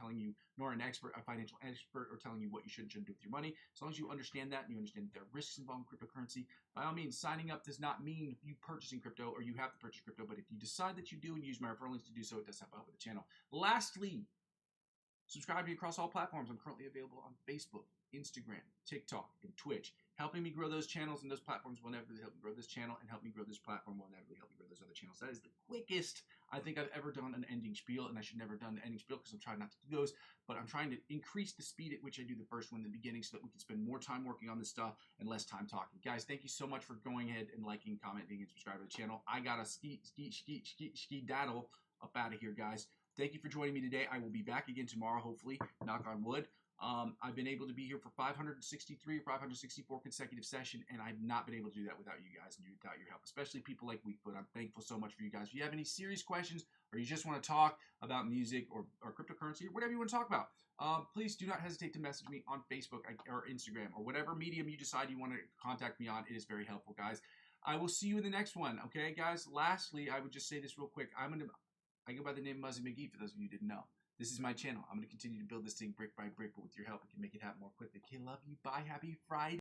an expert, a financial expert, or telling you what you should and shouldn't do with your money. As long as you understand that and you understand that there are risks involved in cryptocurrency, by all means, signing up does not mean you purchasing crypto or you have to purchase crypto, but if you decide that you do and use my referral links to do so, it does help out with the channel. Lastly, subscribe to me across all platforms. I'm currently available on Facebook, Instagram, TikTok, and Twitch. Helping me grow those channels and those platforms will inevitably help me grow this channel, and help me grow this platform will inevitably help me grow those other channels. That is the quickest I think I've ever done an ending spiel, and I should never have done the ending spiel because I'm trying not to do those, but I'm trying to increase the speed at which I do the first one in the beginning so that we can spend more time working on this stuff and less time talking. Guys, thank you so much for going ahead and liking, commenting, and subscribing to the channel. I got a ski daddle up out of here, guys. Thank you for joining me today. I will be back again tomorrow, hopefully, knock on wood. I've been able to be here for 563 or 564 consecutive sessions, and I've not been able to do that without you guys and without your help, especially people like Weakfoot. I'm thankful so much for you guys. If you have any serious questions or you just want to talk about music or cryptocurrency or whatever you want to talk about, please do not hesitate to message me on Facebook or Instagram or whatever medium you decide you want to contact me on. It is very helpful, guys. I will see you in the next one, okay, guys? Lastly, I would just say this real quick. I go by the name Muzzy McGee, for those of you who didn't know. This is my channel. I'm going to continue to build this thing brick by brick, but with your help, we can make it happen more quickly. Okay, love you. Bye. Happy Friday.